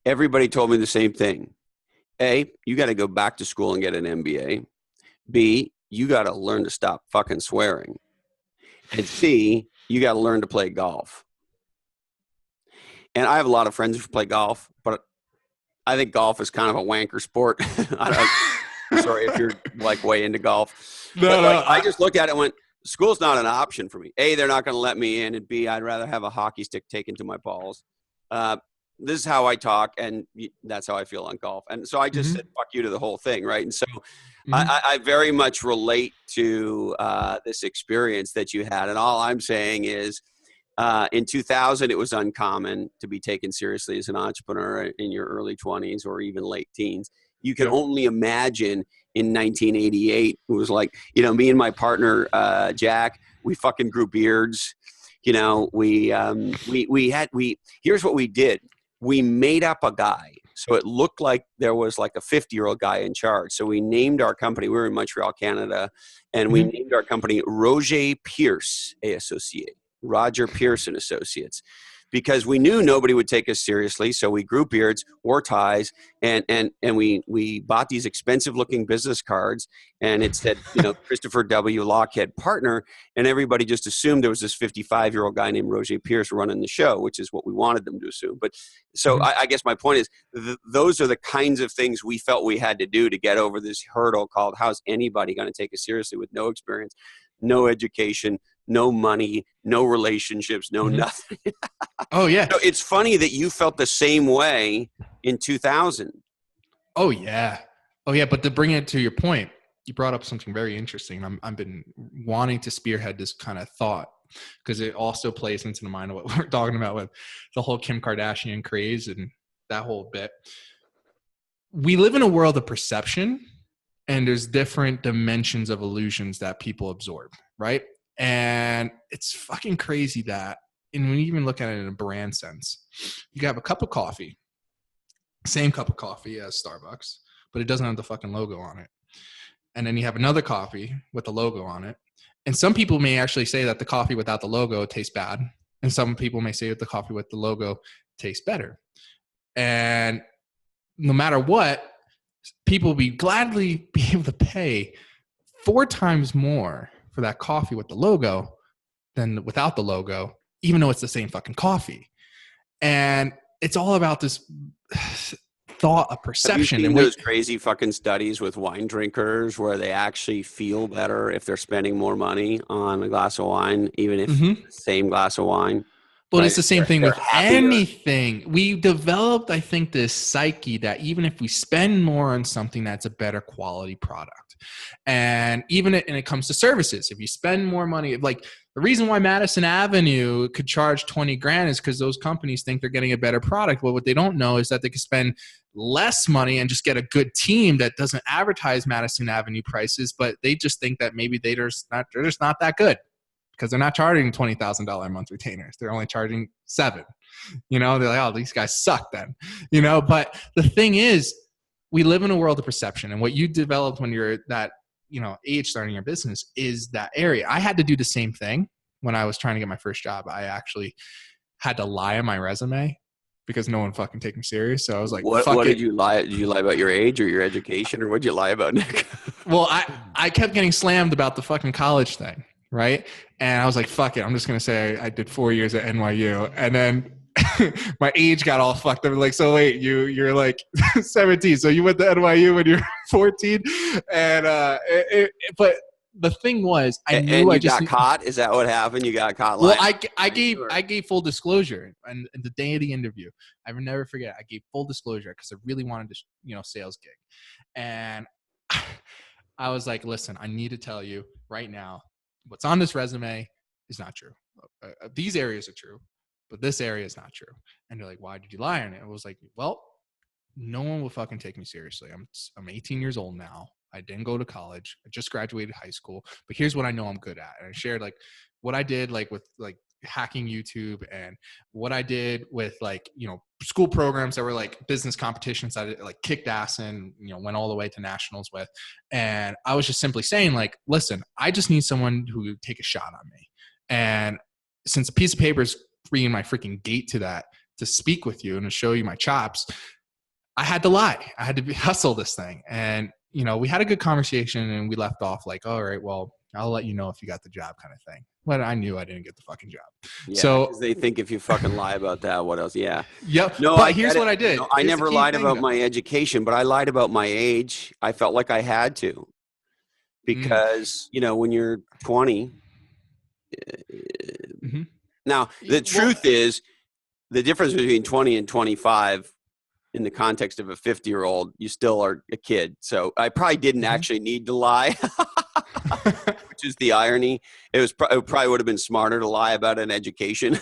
everybody told me the same thing. A, you got to go back to school and get an MBA. B, you got to learn to stop fucking swearing. And C, you got to learn to play golf. And I have a lot of friends who play golf, but I think golf is kind of a wanker sport. Sorry if you're like way into golf. I just looked at it and went, school's not an option for me. A, they're not going to let me in. And B, I'd rather have a hockey stick taken to my balls. This is how I talk, and that's how I feel on golf. And so I just said, fuck you to the whole thing, right? And so I very much relate to this experience that you had. And all I'm saying is, in 2000, it was uncommon to be taken seriously as an entrepreneur in your early 20s or even late teens. You can only imagine in 1988, it was like, me and my partner, Jack, we fucking grew beards. Here's what we did. We made up a guy. So it looked like there was like a 50-year-old guy in charge. So we named our company, we were in Montreal, Canada, and we named our company Roger Pierce et Associés. Roger Pierce and Associates, because we knew nobody would take us seriously. So we grew beards, wore ties, and we bought these expensive looking business cards, and it said, Christopher W. Lochhead partner, and everybody just assumed there was this 55-year-old guy named Roger Pierce running the show, which is what we wanted them to assume. But so I guess my point is, those are the kinds of things we felt we had to do to get over this hurdle called, how's anybody going to take us seriously with no experience, no education, no money, no relationships, no nothing. Oh, yeah. So it's funny that you felt the same way in 2000. Oh, yeah. Oh, yeah. But to bring it to your point, you brought up something very interesting. I've been wanting to spearhead this kind of thought because it also plays into the mind of what we're talking about with the whole Kim Kardashian craze and that whole bit. We live in a world of perception, and there's different dimensions of illusions that people absorb, right? And it's fucking crazy that, and when you even look at it in a brand sense, you have a cup of coffee, same cup of coffee as Starbucks, but it doesn't have the fucking logo on it. And then you have another coffee with the logo on it. And some people may actually say that the coffee without the logo tastes bad. And some people may say that the coffee with the logo tastes better. And no matter what, people will be gladly be able to pay 4 times more for that coffee with the logo than without the logo, even though it's the same fucking coffee. And it's all about this thought of perception. Have you seen those crazy fucking studies with wine drinkers where they actually feel better if they're spending more money on a glass of wine, even if it's the same glass of wine? But right? It's the same thing with anything. We developed, I think, this psyche that even if we spend more on something, that's a better quality product. And even when it comes to services, if you spend more money, like the reason why Madison Avenue could charge 20 grand is because those companies think they're getting a better product. Well, what they don't know is that they could spend less money and just get a good team that doesn't advertise Madison Avenue prices, but they just think that maybe they're just not that good. Because they're not charging $20,000 a month retainers. They're only charging $7,000. They're like, oh, these guys suck then. But the thing is, we live in a world of perception. And what you developed when you're that, age starting your business is that area. I had to do the same thing when I was trying to get my first job. I actually had to lie on my resume because no one fucking take me serious. So I was like, what did you lie? Did you lie about your age or your education, or what did you lie about, Nick? Well, I kept getting slammed about the fucking college thing. Right. And I was like, fuck it. I'm just going to say I did 4 years at NYU. And then my age got all fucked up. Like, so wait, you're like 17. So you went to NYU when you're 14. And, but the thing was, I knew and I you just got caught. Is that what happened? You got caught lying? Well, I gave full disclosure. And the day of the interview, I will never forget. I gave full disclosure because I really wanted to, sales gig. And I was like, listen, I need to tell you right now, what's on this resume is not true. These areas are true, but this area is not true. And they're like, why did you lie on it? I was like, well, no one will fucking take me seriously. I'm 18 years old now. I didn't go to college. I just graduated high school, but here's what I know I'm good at. And I shared like what I did, like with like hacking YouTube, and what I did with like, school programs that were like business competitions that I like kicked ass in, went all the way to nationals with. And I was just simply saying like, listen, I just need someone who would take a shot on me. And since a piece of paper is bringing my freaking gate to that, to speak with you and to show you my chops, I had to lie. I had to hustle this thing. And, we had a good conversation and we left off like, all right, well, I'll let you know if you got the job kind of thing. But I knew I didn't get the fucking job. Yeah, so because they think if you fucking lie about that, what else? Yeah. Yep. No, But here's what I did. I Here's never lied about my education, but I lied about my age. I felt like I had to. Because, when you're 20, now the truth is the difference between 20 and 25 in the context of a 50-year-old, you still are a kid. So I probably didn't actually need to lie, which is the irony. It probably would have been smarter to lie about an education.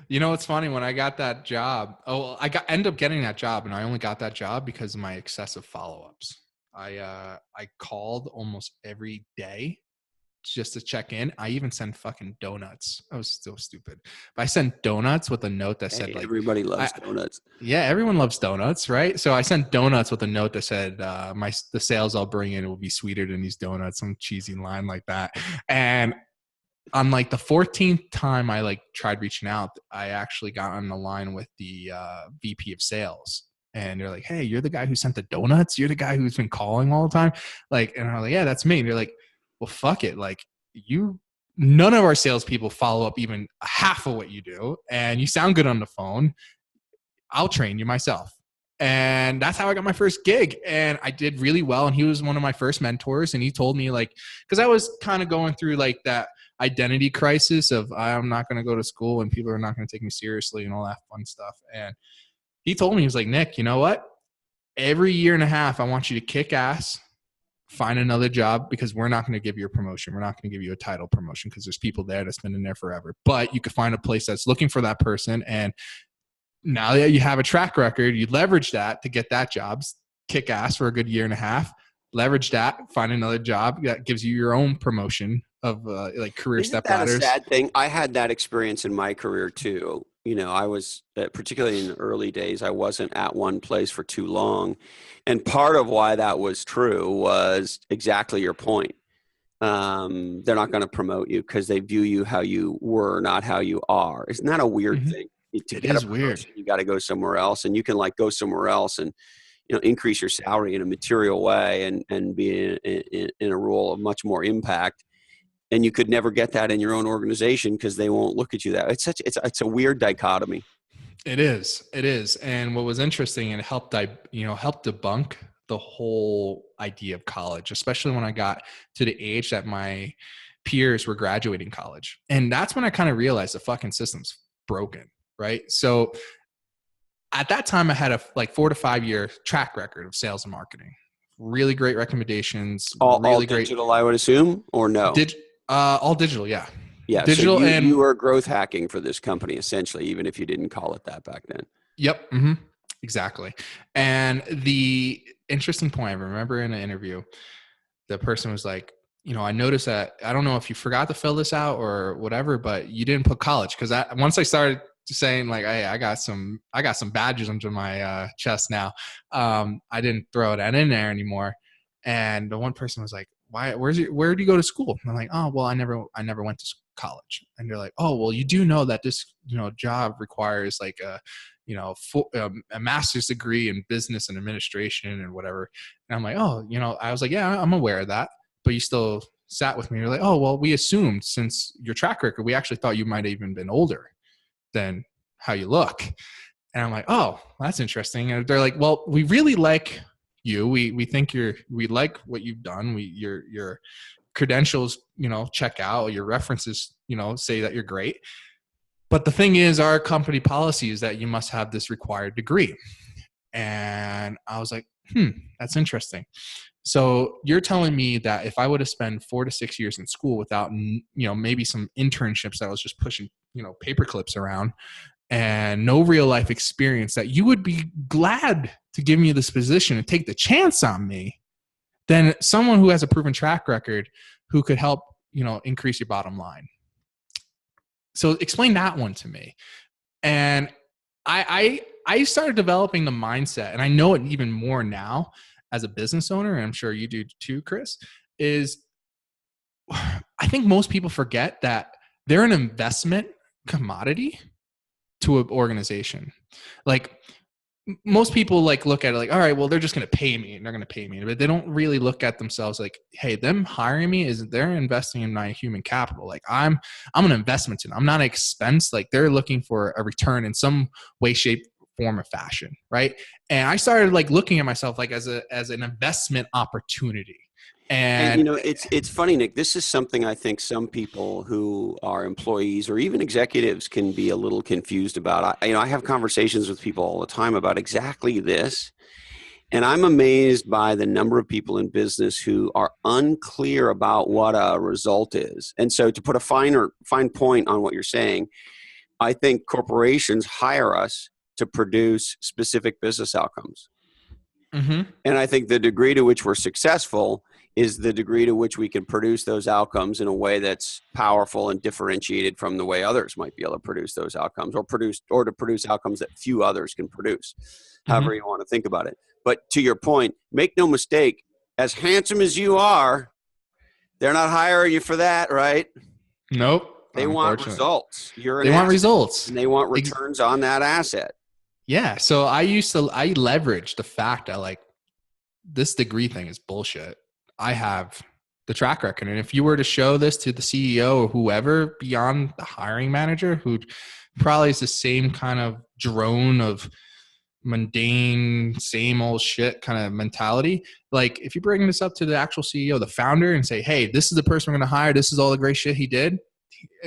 It's funny, when I got that job, ended up getting that job, and I only got that job because of my excessive follow-ups. I called almost every day just to check in. I even sent fucking donuts. I was so stupid. But I sent donuts with a note that said like, everybody loves donuts. Yeah, everyone loves donuts, right? So I sent donuts with a note that said, the sales I'll bring in will be sweeter than these donuts, some cheesy line like that. And on like the 14th time I like tried reaching out, I actually got on the line with the VP of sales. And they're like, hey, you're the guy who sent the donuts? You're the guy who's been calling all the time? Like, and I'm like, yeah, that's me. And they're like, well, fuck it. Like, none of our salespeople follow up even half of what you do. And you sound good on the phone. I'll train you myself. And that's how I got my first gig. And I did really well. And he was one of my first mentors. And he told me like, because I was kind of going through like that identity crisis of I'm not going to go to school and people are not going to take me seriously and all that fun stuff. And he told me, he was like, Nick, you know what? Every year and a half, I want you to kick ass, find another job, because we're not going to give you a promotion. We're not going to give you a title promotion because there's people there that's been in there forever. But you could find a place that's looking for that person. And now that you have a track record, you leverage that to get that job, kick ass for a good year and a half, leverage that, find another job that gives you your own promotion of like career step ladders. Isn't that a sad thing? I had that experience in my career too. I was, particularly in the early days, I wasn't at one place for too long. And part of why that was true was exactly your point. They're not going to promote you because they view you how you were, not how you are. Isn't that a weird thing? It is weird. You got to go somewhere else, and you can like go somewhere else and increase your salary in a material way and be in a role of much more impact. And you could never get that in your own organization because they won't look at you that. It's a weird dichotomy. It is. And what was interesting, and it helped debunk the whole idea of college, especially when I got to the age that my peers were graduating college. And that's when I kind of realized the fucking system's broken, right? So at that time I had a 4 to 5 year track record of sales and marketing. Really great recommendations. All great digital, I would assume, or no? All digital, yeah. Yeah, digital, so and you were growth hacking for this company, essentially, even if you didn't call it that back then. Yep, exactly. And the interesting point, I remember in an interview, the person was like, I noticed that, I don't know if you forgot to fill this out or whatever, but you didn't put college. Because once I started saying like, hey, I got some badges under my chest now, I didn't throw that in there anymore. And the one person was like, why? Where did you go to school? And I'm like, oh, well, I never went to college. And they're like, oh, well, you do know that this job requires like a master's degree in business and administration and whatever. And I'm like, oh, I was like, yeah, I'm aware of that, but you still sat with me. You're like, oh, well, we assumed since your track record, we actually thought you might have even been older than how you look. And I'm like, oh, that's interesting. And they're like, well, we really like you. We think we like what you've done. Your credentials, check out. Your references, say that you're great. But the thing is, our company policy is that you must have this required degree. And I was like, that's interesting. So you're telling me that if I would have spent 4 to 6 years in school without, maybe some internships that I was just pushing, paper clips around and no real life experience, that you would be glad to give me this position and take the chance on me than someone who has a proven track record who could help, increase your bottom line. So explain that one to me. And I started developing the mindset, and I know it even more now as a business owner, and I'm sure you do too, Chris, is I think most people forget that they're an investment commodity to an organization. Like most people look at it like, all right, well, they're just going to pay me and they're going to pay me. But they don't really look at themselves like, hey, them hiring me they're investing in my human capital. Like I'm an investment in them. I'm not an expense. Like they're looking for a return in some way, shape, form, or fashion. Right. And I started looking at myself as an investment opportunity. And it's funny, Nick. This is something I think some people who are employees or even executives can be a little confused about. I have conversations with people all the time about exactly this, and I'm amazed by the number of people in business who are unclear about what a result is. And so, to put a fine point on what you're saying, I think corporations hire us to produce specific business outcomes. Mm-hmm. And I think the degree to which we're successful is the degree to which we can produce those outcomes in a way that's powerful and differentiated from the way others might be able to produce those outcomes, or to produce outcomes that few others can produce, however you want to think about it. But to your point, make no mistake, as handsome as you are, they're not hiring you for that, right? Nope. They want results. They want results. And they want returns on that asset. Yeah. So I leverage the fact that this degree thing is bullshit. I have the track record. And if you were to show this to the CEO or whoever beyond the hiring manager, who probably is the same kind of drone of mundane, same old shit kind of mentality. If you bring this up to the actual CEO, the founder, and say, hey, this is the person we're going to hire. This is all the great shit he did.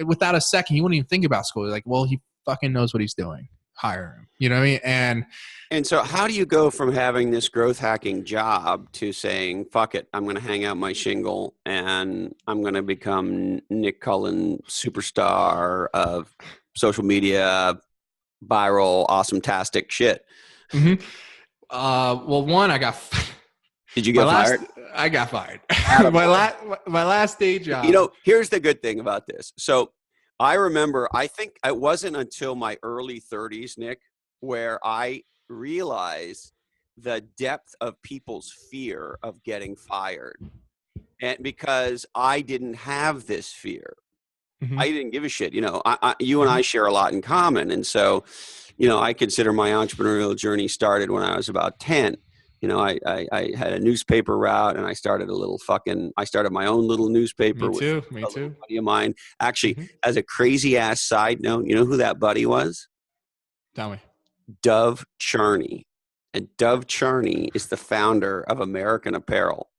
Without a second, he wouldn't even think about school. Well, he fucking knows what he's doing. Hire him. You know what I mean? And so how do you go from having this growth hacking job to saying, fuck it, I'm going to hang out my shingle and I'm going to become Nick Kullin, superstar of social media, viral, awesometastic shit? Mm-hmm. Well, one, I got... Did you get fired? I got fired. my last day job. Here's the good thing about this. So I remember, I think it wasn't until my early 30s, Nick, where I realized the depth of people's fear of getting fired. And because I didn't have this fear, I didn't give a shit. You and I share a lot in common. And so, I consider my entrepreneurial journey started when I was about 10. I had a newspaper route, and I started my own little newspaper. Me too. With a buddy of mine. Actually, as a crazy ass side note, you know who that buddy was? Tell me. Dove Charney. And Dove Charney is the founder of American Apparel.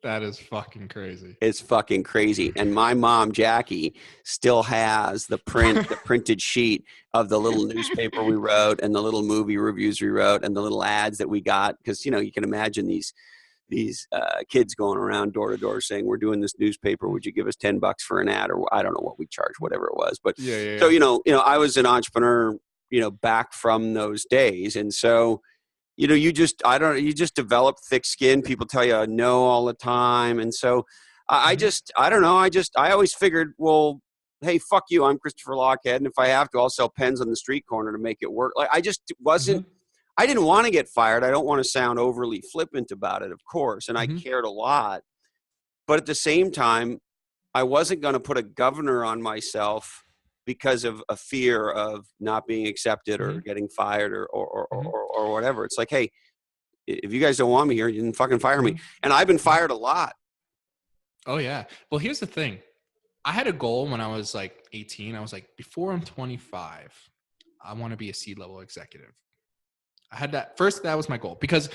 That is fucking crazy. It's fucking crazy. And my mom, Jackie, still has the printed sheet of the little newspaper we wrote and the little movie reviews we wrote and the little ads that we got. Because, you can imagine these kids going around door to door saying, we're doing this newspaper. Would you give us $10 for an ad? Or I don't know what we charged, whatever it was. But so, I was an entrepreneur, back from those days. And so, you just develop thick skin. People tell you no all the time. And so I always figured, well, hey, fuck you. I'm Christopher Lochhead. And if I have to, I'll sell pens on the street corner to make it work. I just wasn't, I didn't want to get fired. I don't want to sound overly flippant about it, of course. And I cared a lot. But at the same time, I wasn't going to put a governor on myself because of a fear of not being accepted or getting fired or whatever. It's like, hey, if you guys don't want me here, you can fucking fire me. And I've been fired a lot. Oh, yeah. Well, here's the thing. I had a goal when I was 18. I was like, before I'm 25, I want to be a C-level executive. I had that first. That was my goal, because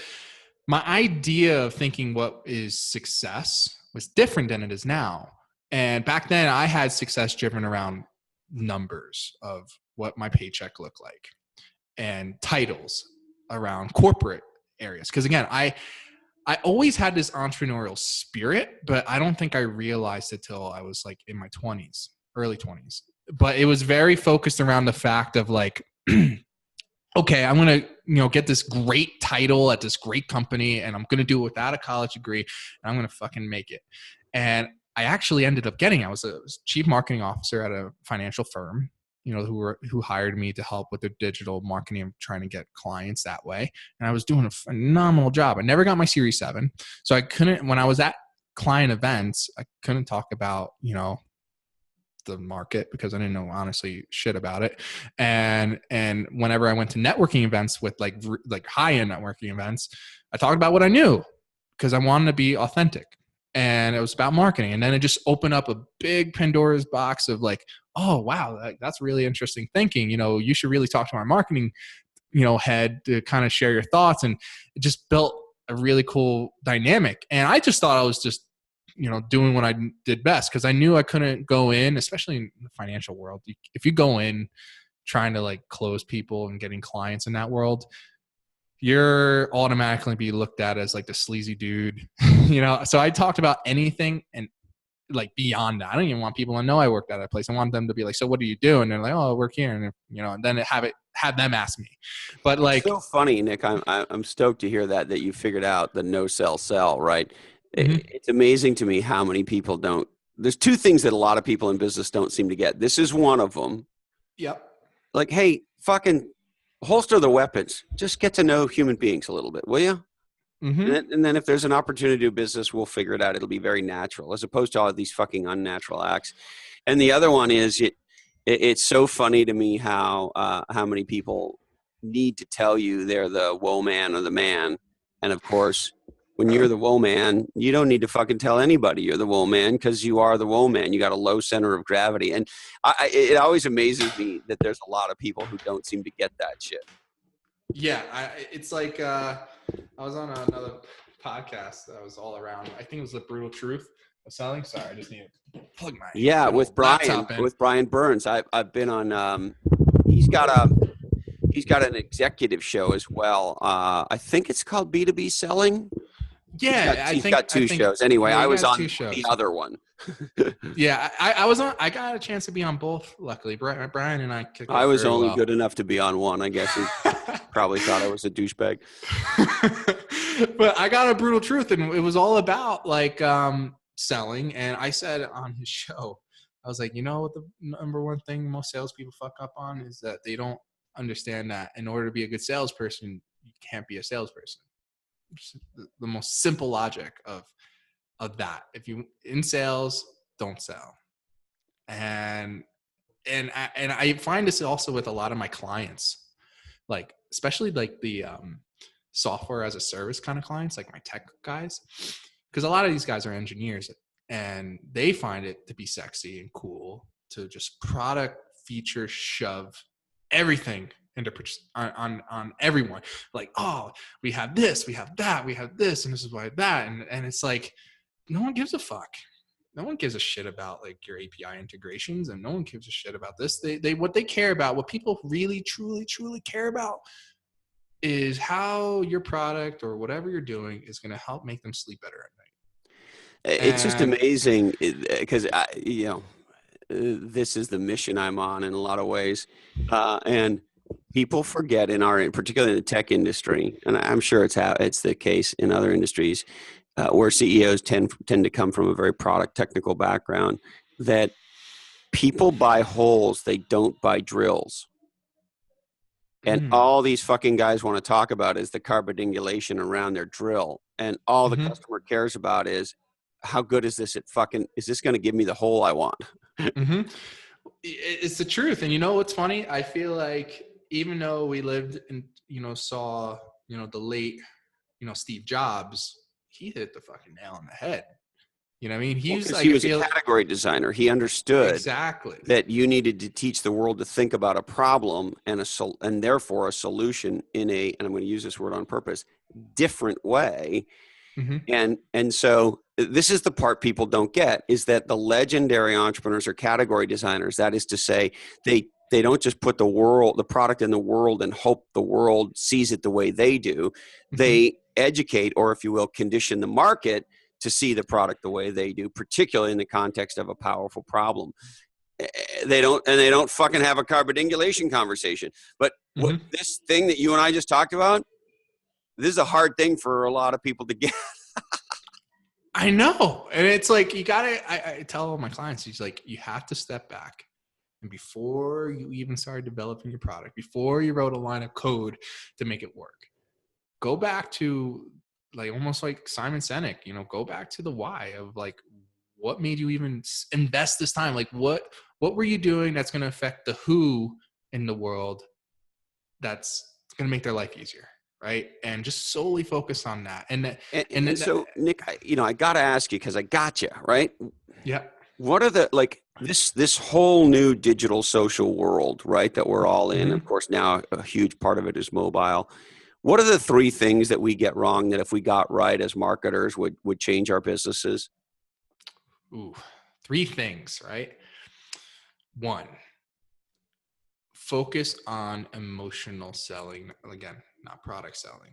my idea of thinking what is success was different than it is now. And back then I had success driven around numbers of what my paycheck looked like and titles around corporate areas. Because again, I always had this entrepreneurial spirit, but I don't think I realized it till I was in my 20s, early 20s. But it was very focused around the fact of okay, I'm going to, get this great title at this great company, and I'm going to do it without a college degree, and I'm going to fucking make it. And I actually ended up getting, I was a chief marketing officer at a financial firm, who hired me to help with their digital marketing and trying to get clients that way. And I was doing a phenomenal job. I never got my Series 7. So I couldn't, when I was at client events, I couldn't talk about, the market because I didn't know honestly shit about it. And whenever I went to networking events with like high-end networking events, I talked about what I knew because I wanted to be authentic. And it was about marketing. And then it just opened up a big Pandora's box of like, oh wow, that's really interesting thinking. You should really talk to our marketing, head to kind of share your thoughts. And it just built a really cool dynamic. And I just thought I was just doing what I did best because I knew I couldn't go in, especially in the financial world. If you go in trying to like close people and getting clients in that world, you're automatically be looked at as like the sleazy dude, So I talked about anything and like beyond that. I don't even want people to know I worked at a place. I want them to be like, so what do you do? And they're like, oh, I work here. And and then have them ask me. But like, it's so funny, Nick. I'm stoked to hear that you figured out the no sell, right? mm-hmm. It's amazing to me how many people don't. There's two things that a lot of people in business don't seem to get. This is one of them. Yep. Like, hey, fucking holster the weapons. Just get to know human beings a little bit, will you? Mm-hmm. And then if there's an opportunity to do business, we'll figure it out. It'll be very natural, as opposed to all of these fucking unnatural acts. And the other one is it's so funny to me how many people need to tell you they're the woe man or the man. And of course, when you're the woe man, you don't need to fucking tell anybody you're the woe man because you are the woe man. You got a low center of gravity. And it always amazes me that there's a lot of people who don't seem to get that shit. Yeah, it's like I was on another podcast that was all around. I think it was The Brutal Truth of Selling. Sorry, I just need to plug my with Brian Burns. I've been on. He's got an executive show as well. I think it's called B2B Selling. Yeah, he's got two shows. Anyway, I was on the other one. Yeah, I was on. I got a chance to be on both. Luckily, Brian and I kicked. I was only good enough to be on one. I guess he probably thought I was a douchebag. But I got a Brutal Truth, and it was all about like selling. And I said on his show, I was like, what the number one thing most salespeople fuck up on is that they don't understand that in order to be a good salesperson, you can't be a salesperson. The most simple logic of that. If you in sales, don't sell. And I find this also with a lot of my clients, like especially like the software as a service kind of clients, like my tech guys, because a lot of these guys are engineers and they find it to be sexy and cool to just product feature shove everything into on everyone. Like, oh, we have this, we have that, we have this, and this is why that, and it's like no one gives a fuck. No one gives a shit about like your API integrations, and no one gives a shit about this. They what they care about, what people really truly care about, is how your product or whatever you're doing is going to help make them sleep better at night. It's just amazing because this is the mission I'm on in a lot of ways, and people forget particularly in the tech industry, and I'm sure it's the case in other industries where CEOs tend to come from a very product technical background, that people buy holes, they don't buy drills. And all these fucking guys want to talk about is the carbidingulation around their drill. And all the customer cares about is, how good is this is this going to give me the hole I want? It's the truth. And what's funny? I feel like even though we lived and, saw, the late, Steve Jobs, he hit the fucking nail on the head. You know what I mean? He was a category designer. He understood exactly that you needed to teach the world to think about a problem and therefore a solution in and I'm going to use this word on purpose, different way. And so this is the part people don't get, is that the legendary entrepreneurs are category designers. That is to say, they don't just put the product in the world and hope the world sees it the way they do. They educate, or if you will, condition the market to see the product the way they do, particularly in the context of a powerful problem. They don't fucking have a carboningulation conversation. But what Mm-hmm. this thing that you and I just talked about, this is a hard thing for a lot of people to get. I know. And it's like, you gotta, I tell all my clients, he's like, you have to step back. And before you even started developing your product, before you wrote a line of code to make it work, go back to like almost like Simon Sinek, go back to the why of like, what made you even invest this time? Like what were you doing that's going to affect the who in the world that's going to make their life easier, right? And just solely focus on that. And so, Nick, I got to ask you, because I got you, right? Yeah. What are the, like, this whole new digital social world, right, that we're all in? Mm-hmm. Of course, now a huge part of it is mobile. What are the three things that we get wrong that if we got right as marketers would change our businesses? Ooh, three things, right? One, focus on emotional selling. Again, not product selling.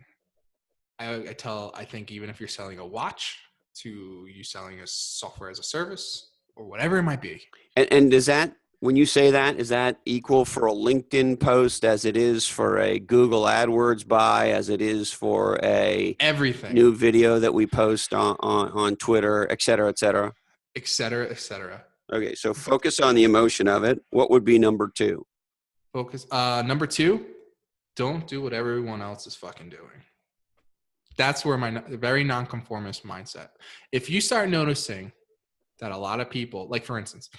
I think even if you're selling a watch to you selling a software as a service or whatever it might be. And does that, when you say that, is that equal for a LinkedIn post as it is for a Google AdWords buy, as it is for a Everything. new video that we post on Twitter, et cetera, et cetera? Et cetera, et cetera. Okay, so focus on the emotion of it. What would be number two? Focus. Number two, don't do what everyone else is fucking doing. That's where my very non-conformist mindset. If you start noticing that a lot of people, like for instance,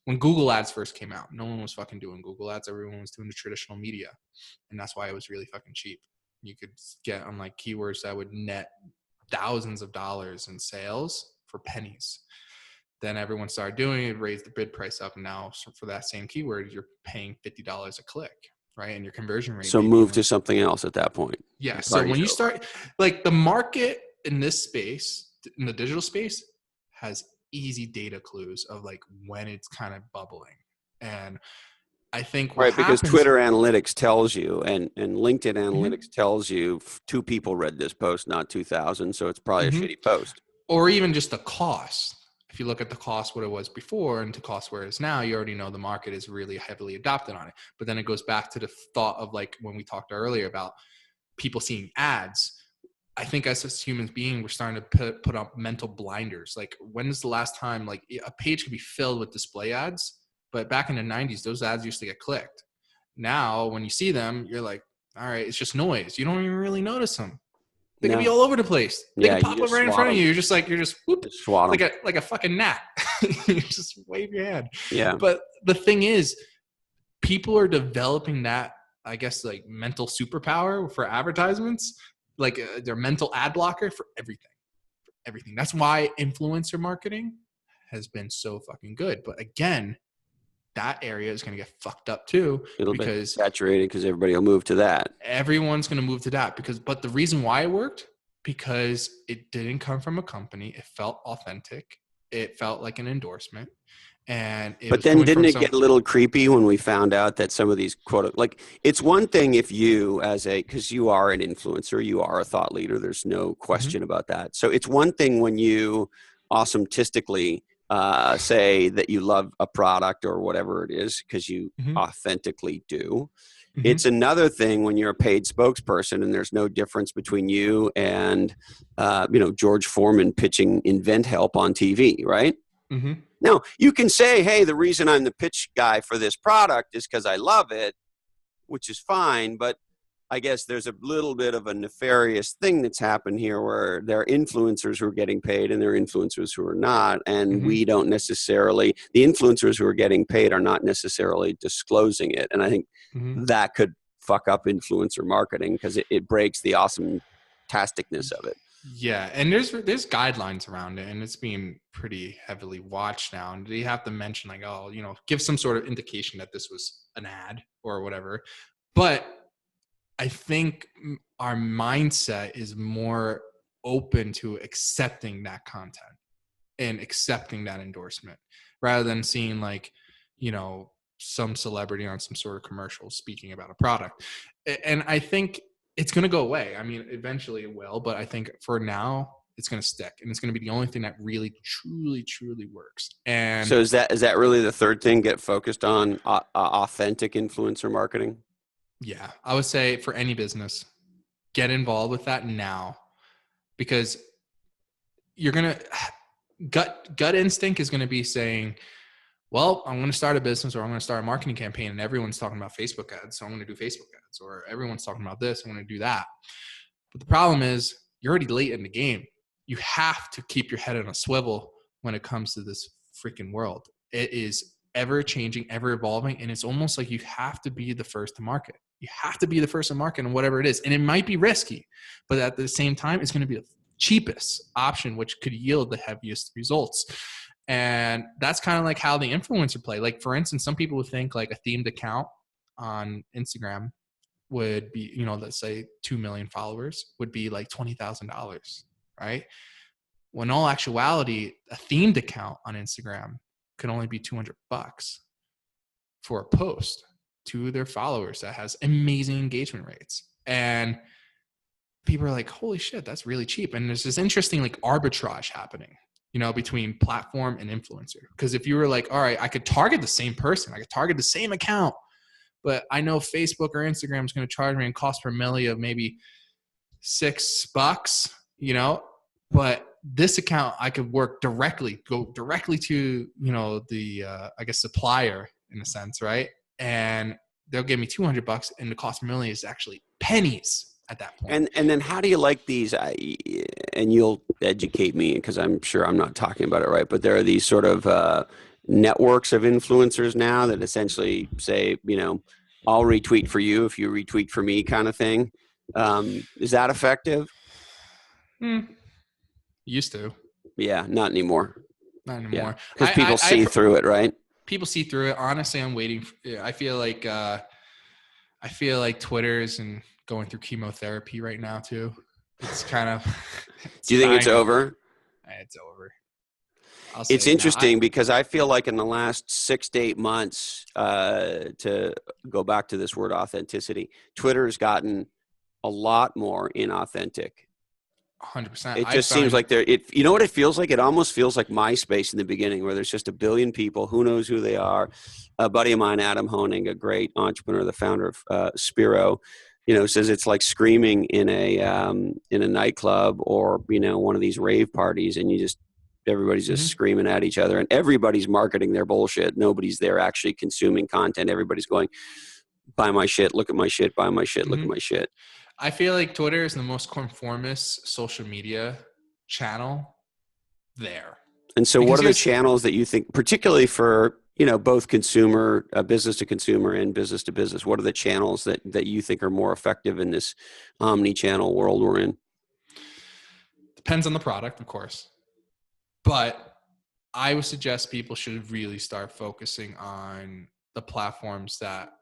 when Google ads first came out, no one was fucking doing Google ads. Everyone was doing the traditional media. And that's why it was really fucking cheap. You could get on like keywords that would net thousands of dollars in sales for pennies. Then everyone started doing it, raised the bid price up. And now for that same keyword, you're paying $50 a click, right? And your conversion rate. So move to something else at that point. Yeah. So when you start, like the market in this space, in the digital space, has easy data clues of like when it's kind of bubbling. And I think what because happens, Twitter analytics tells you, and LinkedIn analytics tells you 2 people read this post, not 2,000. So it's probably a shitty post. Or even just the cost. If you look at the cost, what it was before and to cost where it is now, you already know the market is really heavily adopted on it. But then it goes back to the thought of like when we talked earlier about people seeing ads. I think as human beings, we're starting to put up mental blinders. Like when is the last time like a page could be filled with display ads? But back in the 90s, those ads used to get clicked. Now, when you see them, you're like, all right, it's just noise. You don't even really notice them. They can be all over the place. They can pop up right in front of you. You're just whoop, swat them. like a fucking gnat. You just wave your hand. Yeah. But the thing is, people are developing that, I guess, like mental superpower for advertisements, like their mental ad blocker for everything. Everything. That's why influencer marketing has been so fucking good. But again, that area is going to get fucked up too. It'll be saturated because everybody will move to that. Everyone's going to move to that but the reason why it worked, because it didn't come from a company. It felt authentic. It felt like an endorsement. But then didn't it get a little creepy when we found out that some of these quote, like, it's one thing if you because you are an influencer, you are a thought leader, there's no question about that. So it's one thing when you awesometistically say that you love a product or whatever it is, because you authentically do. It's another thing when you're a paid spokesperson and there's no difference between you and, George Foreman pitching Invent Help on TV, right? Now, you can say, hey, the reason I'm the pitch guy for this product is because I love it, which is fine. But I guess there's a little bit of a nefarious thing that's happened here where there are influencers who are getting paid and there are influencers who are not. And we don't necessarily, the influencers who are getting paid are not necessarily disclosing it. And I think that could fuck up influencer marketing because it breaks the awesome-tasticness of it. Yeah, and there's guidelines around it, and it's being pretty heavily watched now. And you have to mention like, oh, give some sort of indication that this was an ad or whatever. But I think our mindset is more open to accepting that content and accepting that endorsement rather than seeing like, some celebrity on some sort of commercial speaking about a product. And I think it's going to go away. I mean, eventually it will, but I think for now, it's going to stick, and it's going to be the only thing that really, truly, truly works. And so is that really the third thing? Get focused on authentic influencer marketing. yeah, I would say for any business, get involved with that now, because you're going to gut instinct is going to be saying, well, I'm going to start a business, or I'm going to start a marketing campaign, and everyone's talking about Facebook ads, so I'm going to do Facebook ads, or everyone's talking about this, I'm going to do that. But the problem is you're already late in the game. You have to keep your head on a swivel when it comes to this freaking world. It is ever changing, ever evolving, and it's almost like you have to be the first to market. You have to be the first to market on whatever it is. And it might be risky, but at the same time, it's going to be the cheapest option, which could yield the heaviest results. And that's kind of like how the influencer play. Like, for instance, some people would think like a themed account on Instagram would be, let's say 2 million followers would be like $20,000, right? When in all actuality, a themed account on Instagram could only be $200 for a post to their followers that has amazing engagement rates. And people are like, holy shit, that's really cheap. And there's this interesting like arbitrage happening, between platform and influencer. Because if you were like, all right, I could target the same person, I could target the same account, but I know Facebook or Instagram is going to charge me a cost per milli of maybe $6, but this account I could go directly to, the, I guess, supplier in a sense, right? And they'll give me $200 and the cost per milli is actually pennies at that point. And then how do you like these? And you'll educate me because I'm sure I'm not talking about it right, but there are these sort of networks of influencers now that essentially say, I'll retweet for you if you retweet for me, kind of thing. Is that effective? Used to. Yeah, not anymore. Not anymore. Because people see through it, right? People see through it. Honestly, I'm waiting. I feel like Twitter is going through chemotherapy right now too. It's kind of. Do you think it's over? It's over. It's interesting because I feel like in the last 6 to 8 months, to go back to this word authenticity, Twitter has gotten a lot more inauthentic. 100%. It just seems like you know what it feels like? It almost feels like MySpace in the beginning, where there's just a billion people. Who knows who they are? A buddy of mine, Adam Honing, a great entrepreneur, the founder of Spiro, says it's like screaming in a nightclub or one of these rave parties, and everybody's just screaming at each other, and everybody's marketing their bullshit. Nobody's there actually consuming content. Everybody's going, buy my shit, look at my shit, buy my shit, look at my shit. I feel like Twitter is the most conformist social media channel there. And so what are the channels that you think, particularly for, both consumer, business to consumer and business to business, what are the channels that you think are more effective in this omni-channel world we're in? Depends on the product, of course. But I would suggest people should really start focusing on the platforms that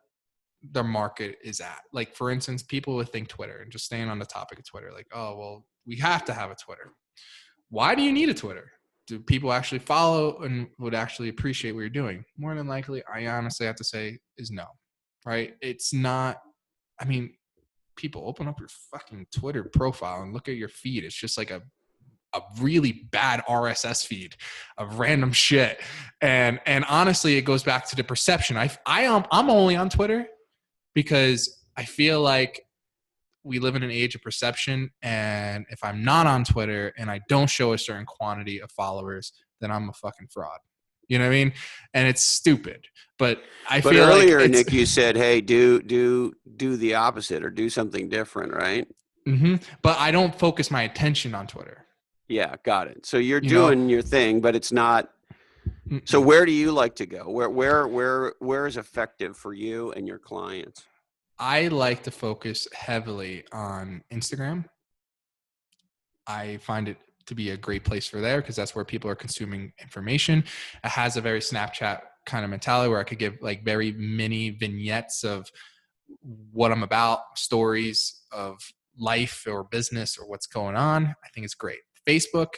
their market is at. Like, for instance, people would think Twitter, and just staying on the topic of Twitter, like, oh, well, we have to have a Twitter. Why do you need a Twitter? Do people actually follow and would actually appreciate what you're doing? More than likely, I honestly have to say is no, right? It's not, people open up your fucking Twitter profile and look at your feed. It's just like a really bad RSS feed of random shit. And honestly, it goes back to the perception. I'm only on Twitter because I feel like we live in an age of perception. And if I'm not on Twitter and I don't show a certain quantity of followers, then I'm a fucking fraud. You know what I mean? And it's stupid. But feel earlier, like Nick, you said, hey, do the opposite or do something different, right? Mm-hmm. But I don't focus my attention on Twitter. Yeah, got it. So you're doing your thing, but it's not. So where do you like to go? Where is effective for you and your clients? I like to focus heavily on Instagram. I find it to be a great place for there because that's where people are consuming information. It has a very Snapchat kind of mentality where I could give like very mini vignettes of what I'm about, stories of life or business or what's going on. I think it's great. Facebook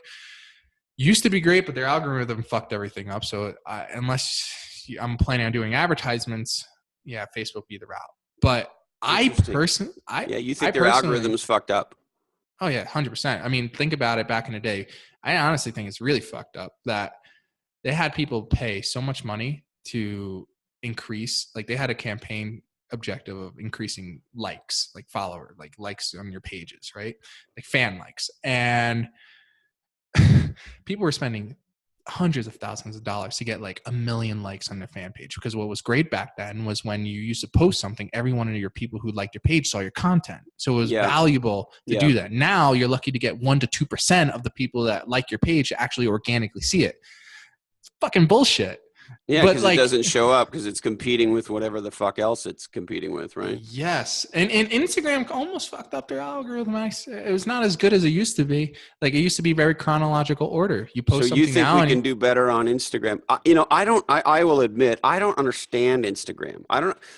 used to be great, but their algorithm fucked everything up. So unless I'm planning on doing advertisements, Facebook be the route. But I personally, you think their algorithm is fucked up? Oh yeah, 100%. I mean, think about it. Back in the day, I honestly think it's really fucked up that they had people pay so much money to increase, like they had a campaign objective of increasing likes, like follower, like likes on your pages, right? Like fan likes. And people were spending hundreds of thousands of dollars to get like 1 million likes on their fan page, because what was great back then was when you used to post something, every one of your people who liked your page saw your content, so it was valuable to do that. Now you're lucky to get 1 to 2% of the people that like your page to actually organically see it. It's fucking bullshit. Yeah, because it doesn't show up because it's competing with whatever the fuck else it's competing with, right? Yes. And Instagram almost fucked up their algorithm. It was not as good as it used to be. Like, it used to be very chronological order. You post something now. So you think we can do better on Instagram? I will admit, I don't understand Instagram.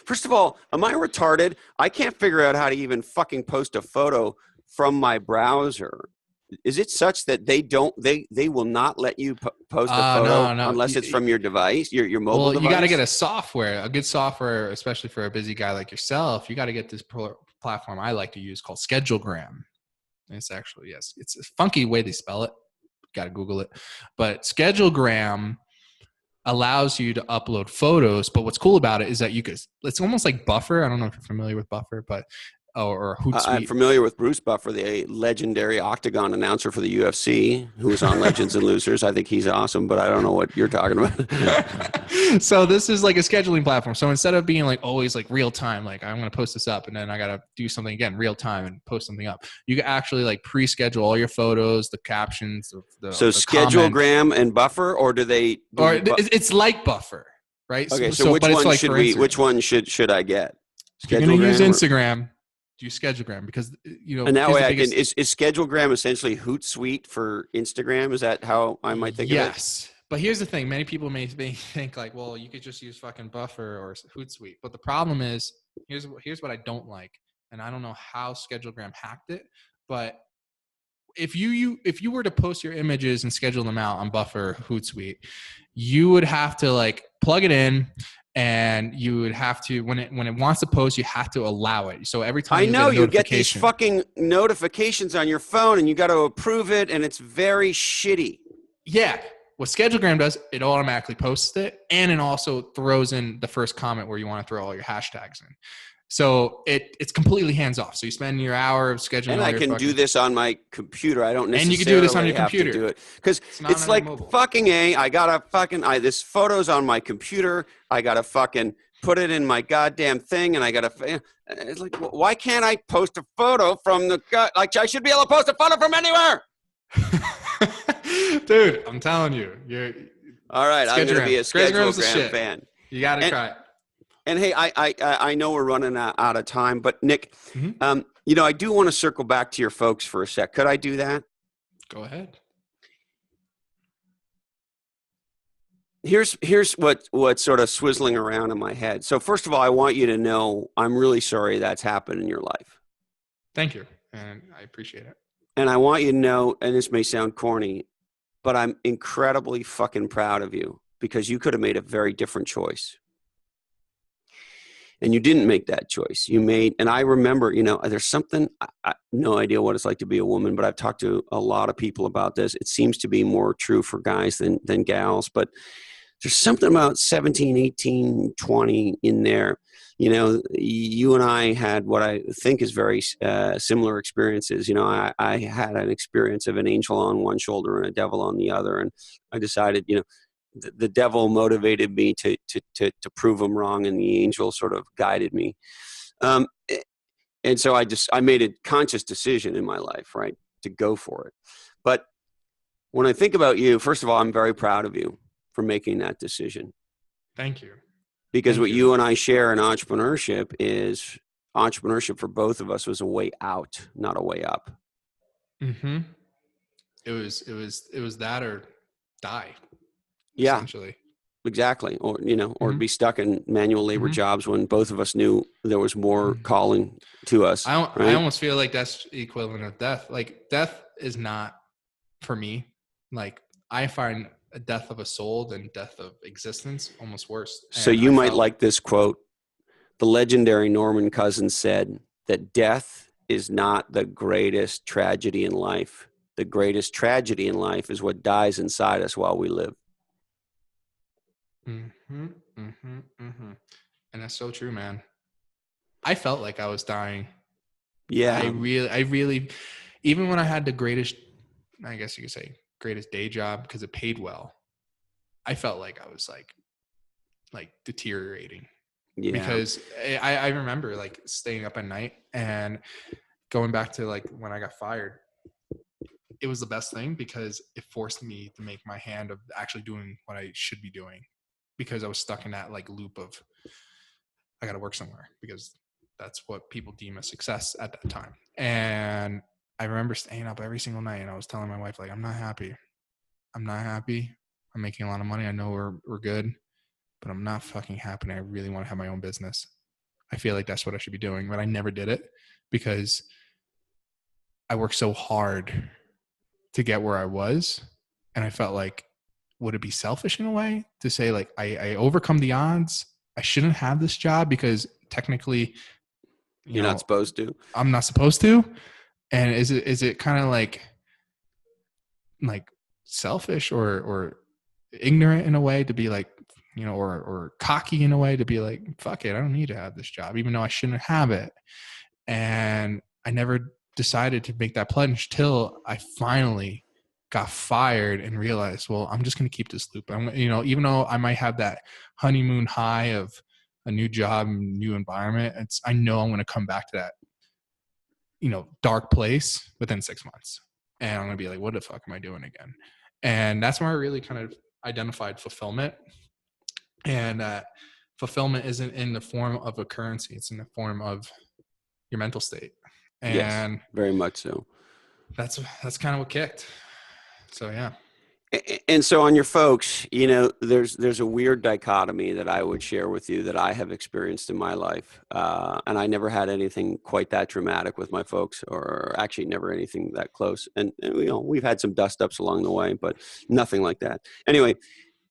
First of all, am I retarded? I can't figure out how to even fucking post a photo from my browser. Is it such that they will not let you post a photo unless it's from your device, your mobile device? You got to get a good software, especially for a busy guy like yourself. You got to get this platform I like to use called Schedulegram. It's actually, it's a funky way they spell it. Got to Google it. But Schedulegram allows you to upload photos. But what's cool about it is that it's almost like Buffer. I don't know if you're familiar with Buffer, but or Hootsuite. I'm familiar with Bruce Buffer, the legendary Octagon announcer for the UFC, who was on Legends and Losers. I think he's awesome, but I don't know what you're talking about. So this is like a scheduling platform. So instead of being like always like real time, like I'm going to post this up and then I got to do something again real time and post something up, you can actually like pre-schedule all your photos, the captions, the Schedulegram and Buffer, or it's like Buffer, right? Okay, so which one should I get? You're going to use Instagram. Do Schedulegram, because and that way is Schedulegram essentially Hootsuite for Instagram? Is that how I might think of it? Yes, but here's the thing: many people may think like, well, you could just use fucking Buffer or Hootsuite. But the problem is, here's what I don't like, and I don't know how Schedulegram hacked it, but if you were to post your images and schedule them out on Buffer or Hootsuite, you would have to like plug it in. And you would have to, when it wants to post, you have to allow it. So every time you get these fucking notifications on your phone, and you got to approve it, and it's very shitty. Yeah, what Schedulegram does, it automatically posts it, and it also throws in the first comment where you want to throw all your hashtags in. So it's completely hands off. So you spend your hour of scheduling. And I can do this on my computer. I don't necessarily and you can do this on your computer. Have to do it because it's like fucking I gotta fucking this photo's on my computer. I gotta fucking put it in my goddamn thing, and I gotta. It's like, why can't I post a photo from like I should be able to post a photo from anywhere? Dude, I'm telling you, you're all right. I'm gonna be a Schedulegram fan. You gotta try it. And hey, I know we're running out of time, but Nick, I do want to circle back to your folks for a sec. Could I do that? Go ahead. Here's what's sort of swizzling around in my head. So first of all, I want you to know I'm really sorry that's happened in your life. Thank you, and I appreciate it. And I want you to know, and this may sound corny, but I'm incredibly fucking proud of you, because you could have made a very different choice. And you didn't make that choice. And I remember, there's something, no idea what it's like to be a woman, but I've talked to a lot of people about this. It seems to be more true for guys than gals, but there's something about 17, 18, 20 in there. You and I had what I think is very similar experiences. I had an experience of an angel on one shoulder and a devil on the other. And I decided, the devil motivated me to prove him wrong, and the angel sort of guided me. And so I made a conscious decision in my life, right, to go for it. But when I think about you, first of all, I'm very proud of you for making that decision. Thank you. Because what you and I share in entrepreneurship is entrepreneurship for both of us was a way out, not a way up. Mm-hmm. It was that or die. Yeah, exactly. Or, or be stuck in manual labor jobs when both of us knew there was more calling to us. I almost feel like that's equivalent of death. Like, death is not for me. Like, I find a death of a soul than death of existence almost worse. So you might like this quote. The legendary Norman Cousins said that death is not the greatest tragedy in life. The greatest tragedy in life is what dies inside us while we live. Mm-hmm, mm-hmm, mm-hmm. And that's so true, man. I felt like I was dying. Yeah. I really, even when I had the greatest, I guess you could say, greatest day job because it paid well, I felt like I was like deteriorating. Yeah. Because I remember like staying up at night and going back to like when I got fired. It was the best thing because it forced me to make my hand of actually doing what I should be doing, because I was stuck in that like loop of I got to work somewhere because that's what people deem as success at that time. And I remember staying up every single night and I was telling my wife, like, I'm not happy. I'm not happy. I'm making a lot of money. I know we're good, but I'm not fucking happy. I really want to have my own business. I feel like that's what I should be doing, but I never did it because I worked so hard to get where I was. And I felt like, would it be selfish in a way to say like, I overcome the odds. I shouldn't have this job because technically, You're not supposed to. I'm not supposed to. And is it kind of like selfish or ignorant in a way to be like, or cocky in a way to be like, fuck it, I don't need to have this job, even though I shouldn't have it. And I never decided to make that plunge till I finally got fired and realized, well, I'm just going to keep this loop. Even though I might have that honeymoon high of a new job, new environment, I know I'm going to come back to that, dark place within 6 months. And I'm going to be like, what the fuck am I doing again? And that's where I really kind of identified fulfillment. And fulfillment isn't in the form of a currency. It's in the form of your mental state. And yes, very much so. That's kind of what kicked. So, yeah. And so on your folks, there's a weird dichotomy that I would share with you that I have experienced in my life. And I never had anything quite that dramatic with my folks, or actually never anything that close. And we've had some dust ups along the way, but nothing like that. Anyway,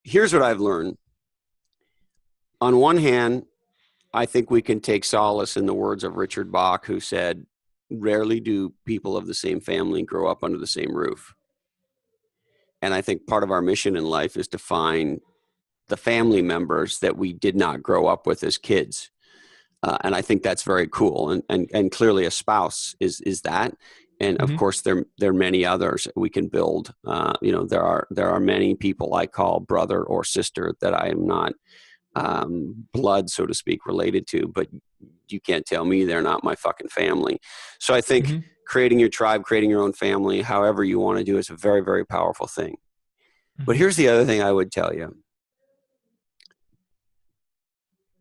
here's what I've learned. On one hand, I think we can take solace in the words of Richard Bach, who said, rarely do people of the same family grow up under the same roof. And I think part of our mission in life is to find the family members that we did not grow up with as kids. And I think that's very cool. And clearly a spouse is that. And of course, there are many others we can build. There are many people I call brother or sister that I am not blood, so to speak, related to, but you can't tell me they're not my fucking family. So I think creating your tribe, creating your own family, however you want to do, is a very, very powerful thing. But here's the other thing I would tell you.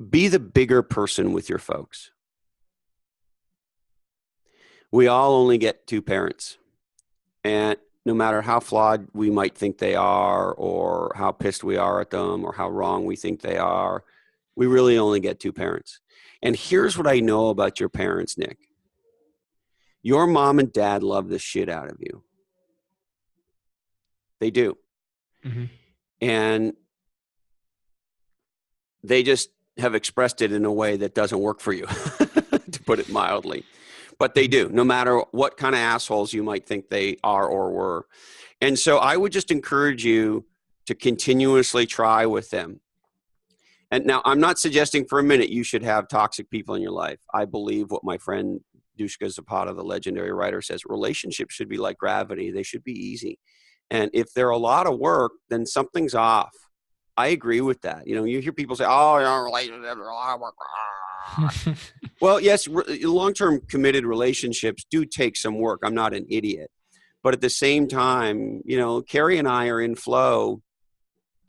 Be the bigger person with your folks. We all only get two parents. And no matter how flawed we might think they are, or how pissed we are at them, or how wrong we think they are, we really only get two parents. And here's what I know about your parents, Nick. Your mom and dad love the shit out of you. They do. And they just have expressed it in a way that doesn't work for you, to put it mildly. But they do, no matter what kind of assholes you might think they are or were. And so I would just encourage you to continuously try with them. And now, I'm not suggesting for a minute you should have toxic people in your life. I believe what my friend Dushka Zapata, the legendary writer, says: relationships should be like gravity. They should be easy. And if they're a lot of work, then something's off. I agree with that. You hear people say, oh, relationships are a lot of work. Well, yes, long-term committed relationships do take some work. I'm not an idiot. But at the same time, Carrie and I are in flow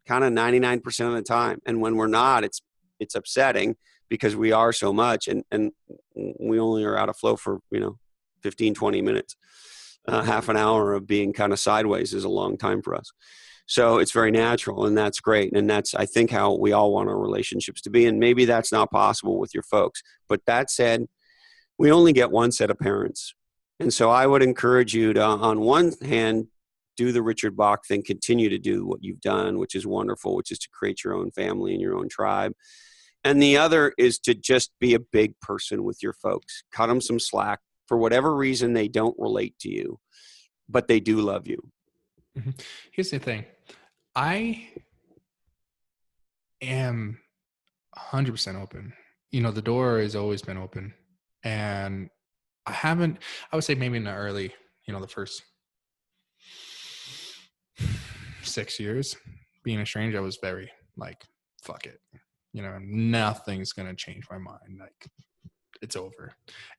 kind of 99% of the time. And when we're not, it's upsetting because we are so much, and we only are out of flow for, 15, 20 minutes. Half an hour of being kind of sideways is a long time for us. So it's very natural, and that's great. And that's, I think, how we all want our relationships to be. And maybe that's not possible with your folks. But that said, we only get one set of parents. And so I would encourage you to, on one hand, do the Richard Bach thing, continue to do what you've done, which is wonderful, which is to create your own family and your own tribe. And the other is to just be a big person with your folks. Cut them some slack. For whatever reason, they don't relate to you, but they do love you. Here's the thing. I am 100% open. The door has always been open. And I would say maybe in the early, the first 6 years being a stranger, I was very like, fuck it. Nothing's going to change my mind. Like, it's over.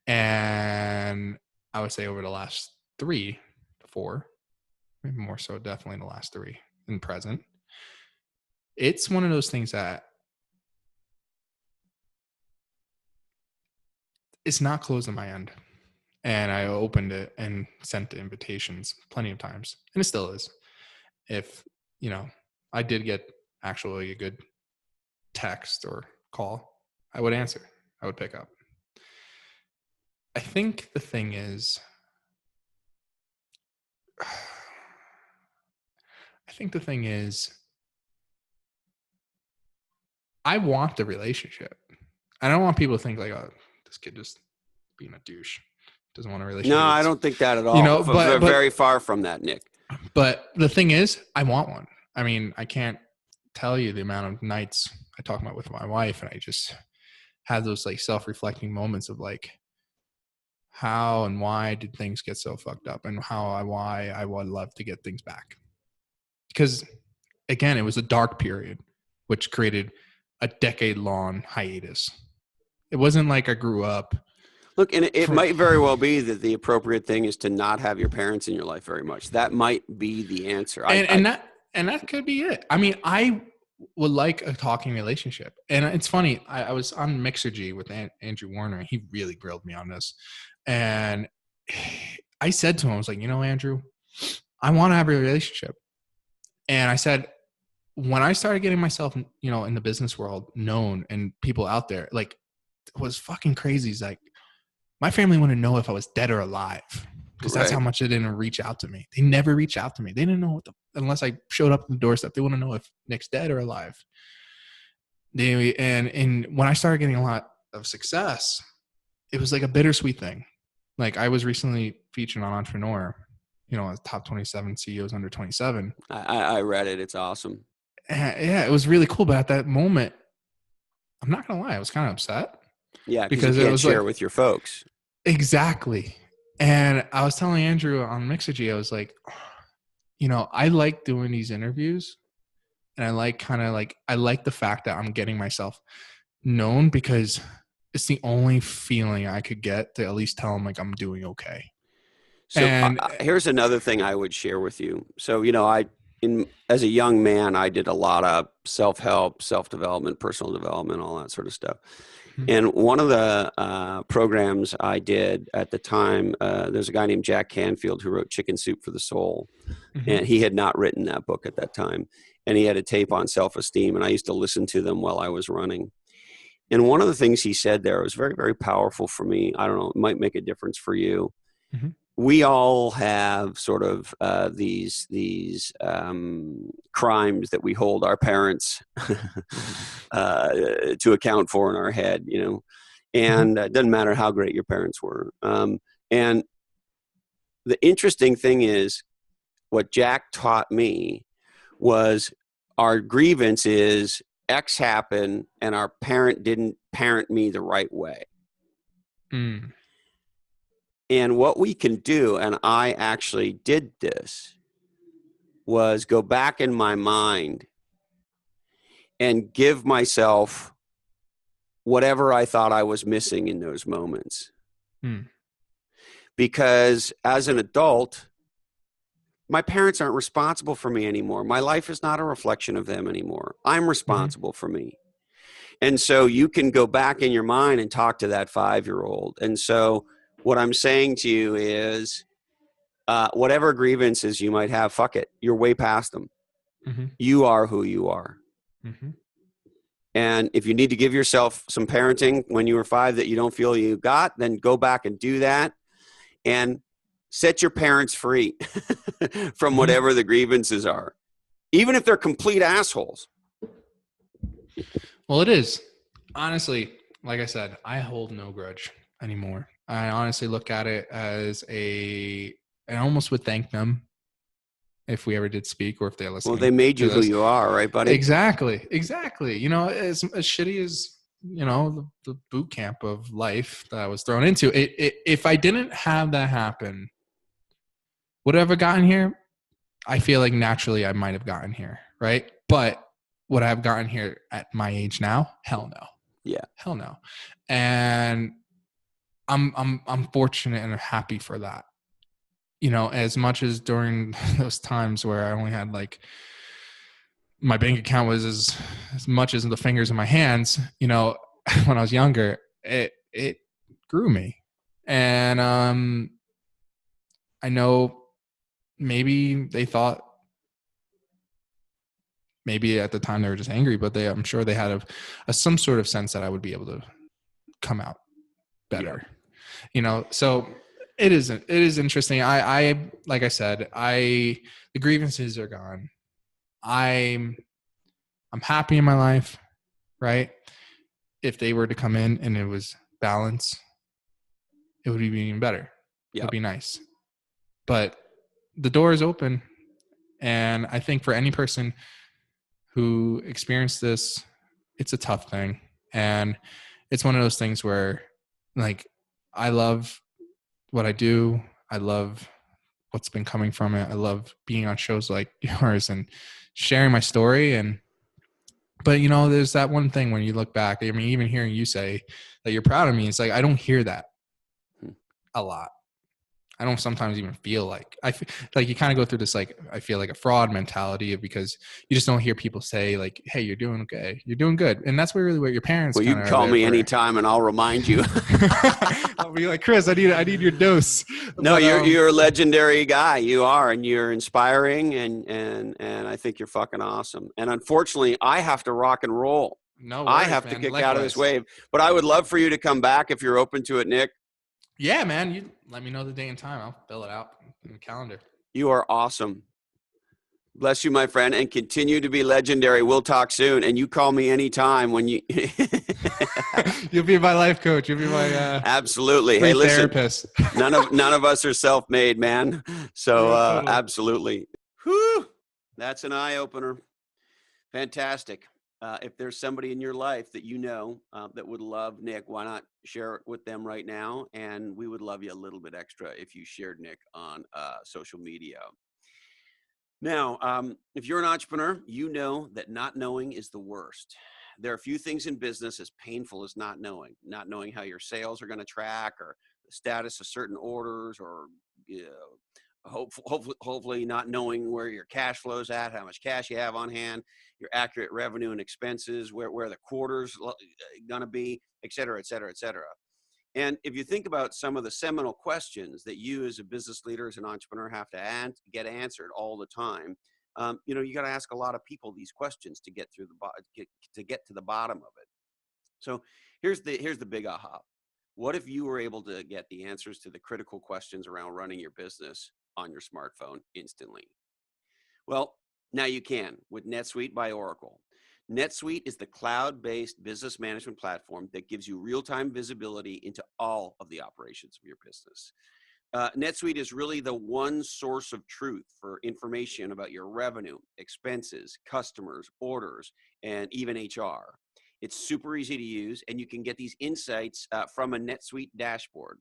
And I would say over the last 3 to 4, maybe more so, definitely the last 3 in present, it's one of those things that it's not closed on my end. And I opened it and sent the invitations plenty of times. And it still is. If, I did get actually a good text or call, I would answer. I would pick up. I think the thing is, I want the relationship. I don't want people to think like, oh, this kid just being a douche. Doesn't want a relationship. No, I don't think that at all. But very far from that, Nick. But the thing is, I want one. I mean, I can't tell you the amount of nights I talk about with my wife, and I just have those like self-reflecting moments of like, how and why did things get so fucked up, and why I would love to get things back. Because again, it was a dark period, which created a decade-long hiatus. It wasn't like I grew up. Look, and it might very well be that the appropriate thing is to not have your parents in your life very much. That might be the answer. And that could be it. I mean, I would like a talking relationship. And it's funny. I was on Mixergy with Andrew Warner. And he really grilled me on this. And I said to him, I was like, Andrew, I want to have a relationship. And I said, when I started getting myself, in the business world known and people out there, like, it was fucking crazy. It's like, my family wouldn't know if I was dead or alive because that's how much they didn't reach out to me. They never reached out to me. They didn't know unless I showed up at the doorstep. They wouldn't know if Nick's dead or alive. And when I started getting a lot of success, it was like a bittersweet thing. Like, I was recently featured on Entrepreneur, as top 27 CEOs under 27. I read it. It's awesome. Yeah, it was really cool. But at that moment, I'm not going to lie, I was kind of upset. Yeah, because you can't share with your folks. Exactly. And I was telling Andrew on Mixergy, I was like, I like doing these interviews, and I like the fact that I'm getting myself known because it's the only feeling I could get to at least tell them like I'm doing okay. So here's another thing I would share with you. So, as a young man, I did a lot of self-help, self-development, personal development, all that sort of stuff. And one of the programs I did at the time, there's a guy named Jack Canfield who wrote Chicken Soup for the Soul. And he had not written that book at that time. And he had a tape on self-esteem. And I used to listen to them while I was running. And one of the things he said there was very, very powerful for me. I don't know, it might make a difference for you. We all have sort of these crimes that we hold our parents to account for in our head, and it doesn't matter how great your parents were. And the interesting thing is, what Jack taught me was our grievance is X happened and our parent didn't parent me the right way. And what we can do, and I actually did this, was go back in my mind and give myself whatever I thought I was missing in those moments. Because as an adult, my parents aren't responsible for me anymore. My life is not a reflection of them anymore. I'm responsible for me. And so you can go back in your mind and talk to that 5-year-old. And so what I'm saying to you is, whatever grievances you might have, fuck it. You're way past them. You are who you are. And if you need to give yourself some parenting when you were 5 that you don't feel you got, then go back and do that and set your parents free from whatever the grievances are, even if they're complete assholes. Well, it is. Honestly, like I said, I hold no grudge anymore. I honestly look at it as I almost would thank them if we ever did speak, or if they're listening. Well, they made to you who this. you are, right, buddy? Exactly. You know, as shitty as, you know, the boot camp of life that I was thrown into, if I didn't have that happen, would I have gotten here? I feel like naturally I might have gotten here, right? But would I have gotten here at my age now? Hell no. Yeah. Hell no. And I'm fortunate and happy for that. You know, as much as during those times where I only had like, my bank account was as much as the fingers in my hands, you know, when I was younger, it grew me. And I know maybe they thought, maybe at the time they were just angry, but I'm sure they had some sort of sense that I would be able to come out better. Yeah. You know, so it is interesting. I like I said, the grievances are gone. I'm happy in my life, right? If they were to come in and it was balance, it would be even better. Yep. It would be nice. But the door is open. And I think for any person who experienced this, it's a tough thing. And it's one of those things where, like, I love what I do. I love what's been coming from it. I love being on shows like yours and sharing my story. But, you know, there's that one thing when you look back, I mean, even hearing you say that you're proud of me, it's like, I don't hear that a lot. I don't sometimes even feel like like you kind of go through this, like, I feel like a fraud mentality of, because you just don't hear people say like, hey, you're doing okay, you're doing good. And that's really what your parents. Well, you can call me anytime and I'll remind you. I'll be like, Chris, I need your dose. No, but, you're a legendary guy. You are, and you're inspiring, and I think you're fucking awesome. And unfortunately, I have to rock and roll. No worries, I have man. to kick Likewise. out of this wave. But I would love for you to come back if you're open to it, Nick. Yeah, man. You let me know the day and time. I'll fill it out in the calendar. You are awesome. Bless you, my friend, and continue to be legendary. We'll talk soon, and you call me anytime when you. You'll be my life coach. You'll be my absolutely. Hey, listen, therapist. none of us are self-made, man. So absolutely. Whew, that's an eye opener. Fantastic. If there's somebody in your life that you know that would love Nick, why not share it with them right now? And we would love you a little bit extra if you shared Nick on social media. Now, if you're an entrepreneur, you know that not knowing is the worst. There are few things in business as painful as not knowing how your sales are going to track, or the status of certain orders, or hopefully not knowing where your cash flow's at, how much cash you have on hand, your accurate revenue and expenses, where the quarter's going to be, et cetera, et cetera, et cetera. And if you think about some of the seminal questions that you as a business leader, as an entrepreneur, have to get answered all the time, you know, you got to ask a lot of people these questions to get through to get to the bottom of it. So here's the big aha. What if you were able to get the answers to the critical questions around running your business on your smartphone instantly? Well, now you can with NetSuite by Oracle. NetSuite is the cloud-based business management platform that gives you real-time visibility into all of the operations of your business. NetSuite is really the one source of truth for information about your revenue, expenses, customers, orders, and even HR. It's super easy to use, and you can get these insights from a NetSuite dashboard.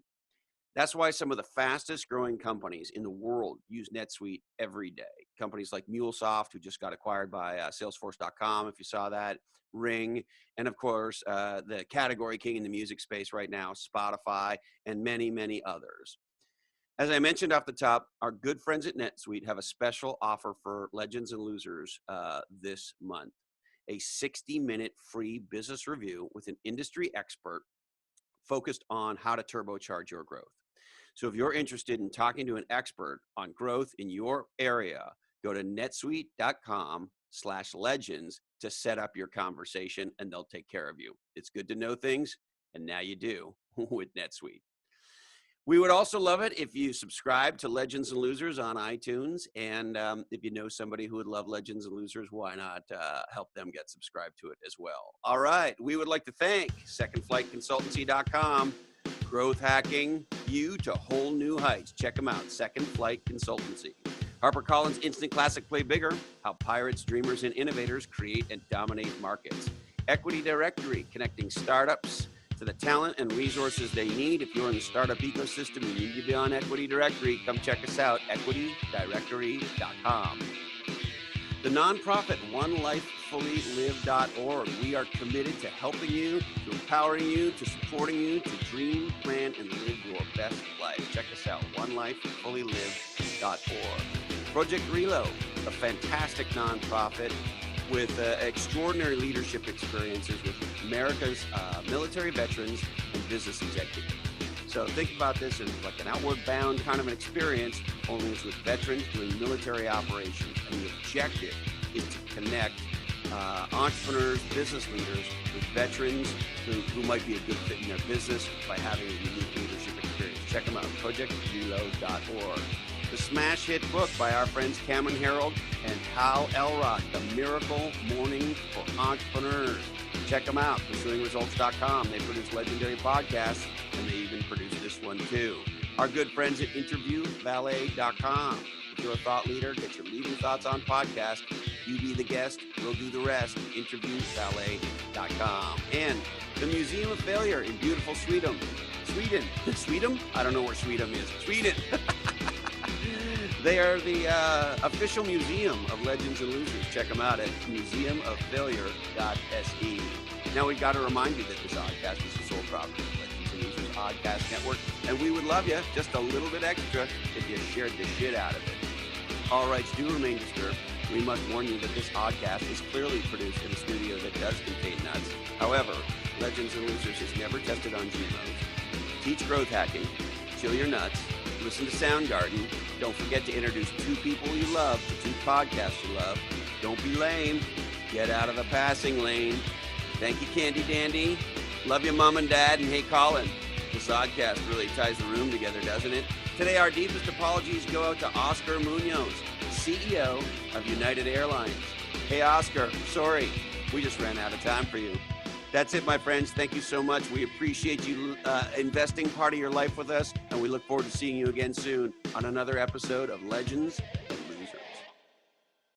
That's why some of the fastest growing companies in the world use NetSuite every day. Companies like MuleSoft, who just got acquired by Salesforce.com, if you saw that, Ring, and of course, the category king in the music space right now, Spotify, and many, many others. As I mentioned off the top, our good friends at NetSuite have a special offer for Legends and Losers this month. A 60-minute free business review with an industry expert focused on how to turbocharge your growth. So if you're interested in talking to an expert on growth in your area, go to netsuite.com/legends to set up your conversation, and they'll take care of you. It's good to know things, and now you do with NetSuite. We would also love it if you subscribe to Legends and Losers on iTunes. And if you know somebody who would love Legends and Losers, why not help them get subscribed to it as well? All right. We would like to thank secondflightconsultancy.com, growth hacking you to whole new heights. Check them out, Second Flight Consultancy. HarperCollins Instant Classic Play Bigger, How Pirates, Dreamers, and Innovators Create and Dominate Markets. Equity Directory, connecting startups to the talent and resources they need. If you're in the startup ecosystem, you need to be on Equity Directory. Come check us out, equitydirectory.com. The nonprofit onelifefullylive.org. We are committed to helping you, to empowering you, to supporting you, to dream, plan, and live your best life. Check us out, onelifefullylive.org. Project Reload, a fantastic nonprofit with extraordinary leadership experiences with America's military veterans and business executives. So think about this as like an outward bound kind of an experience, only it's with veterans doing military operations. And the objective is to connect entrepreneurs, business leaders with veterans who might be a good fit in their business by having a unique leadership experience. Check them out, projectreload.org. The smash hit book by our friends Cameron Harold and Hal Elrod, The Miracle Morning for Entrepreneurs. Check them out, pursuingresults.com. They produce legendary podcasts, and they even produce this one too. Our good friends at interviewvalet.com. If you're a thought leader, get your leading thoughts on podcast. You be the guest, we'll do the rest. Interviewvalet.com. And the Museum of Failure in beautiful Sweden. Sweden? I don't know where Sweden is. Sweden. They are the official museum of legends and losers. Check them out at museumoffailure.se. Now we've got to remind you that this podcast is the sole property of Legends and Losers Podcast Network, and we would love you just a little bit extra if you shared the shit out of it. All rights do remain disturbed. We must warn you that this podcast is clearly produced in a studio that does contain nuts. However, Legends and Losers is never tested on GMOs. Teach growth hacking, chill your nuts, listen to Soundgarden. Don't forget to introduce 2 people you love to 2 podcasts you love. Don't be lame. Get out of the passing lane. Thank you, Candy Dandy. Love you, Mom and Dad. And hey, Colin, this podcast really ties the room together, doesn't it? Today, our deepest apologies go out to Oscar Munoz, CEO of United Airlines. Hey, Oscar, sorry. We just ran out of time for you. That's it, my friends. Thank you so much. We appreciate you investing part of your life with us, and we look forward to seeing you again soon on another episode of Legends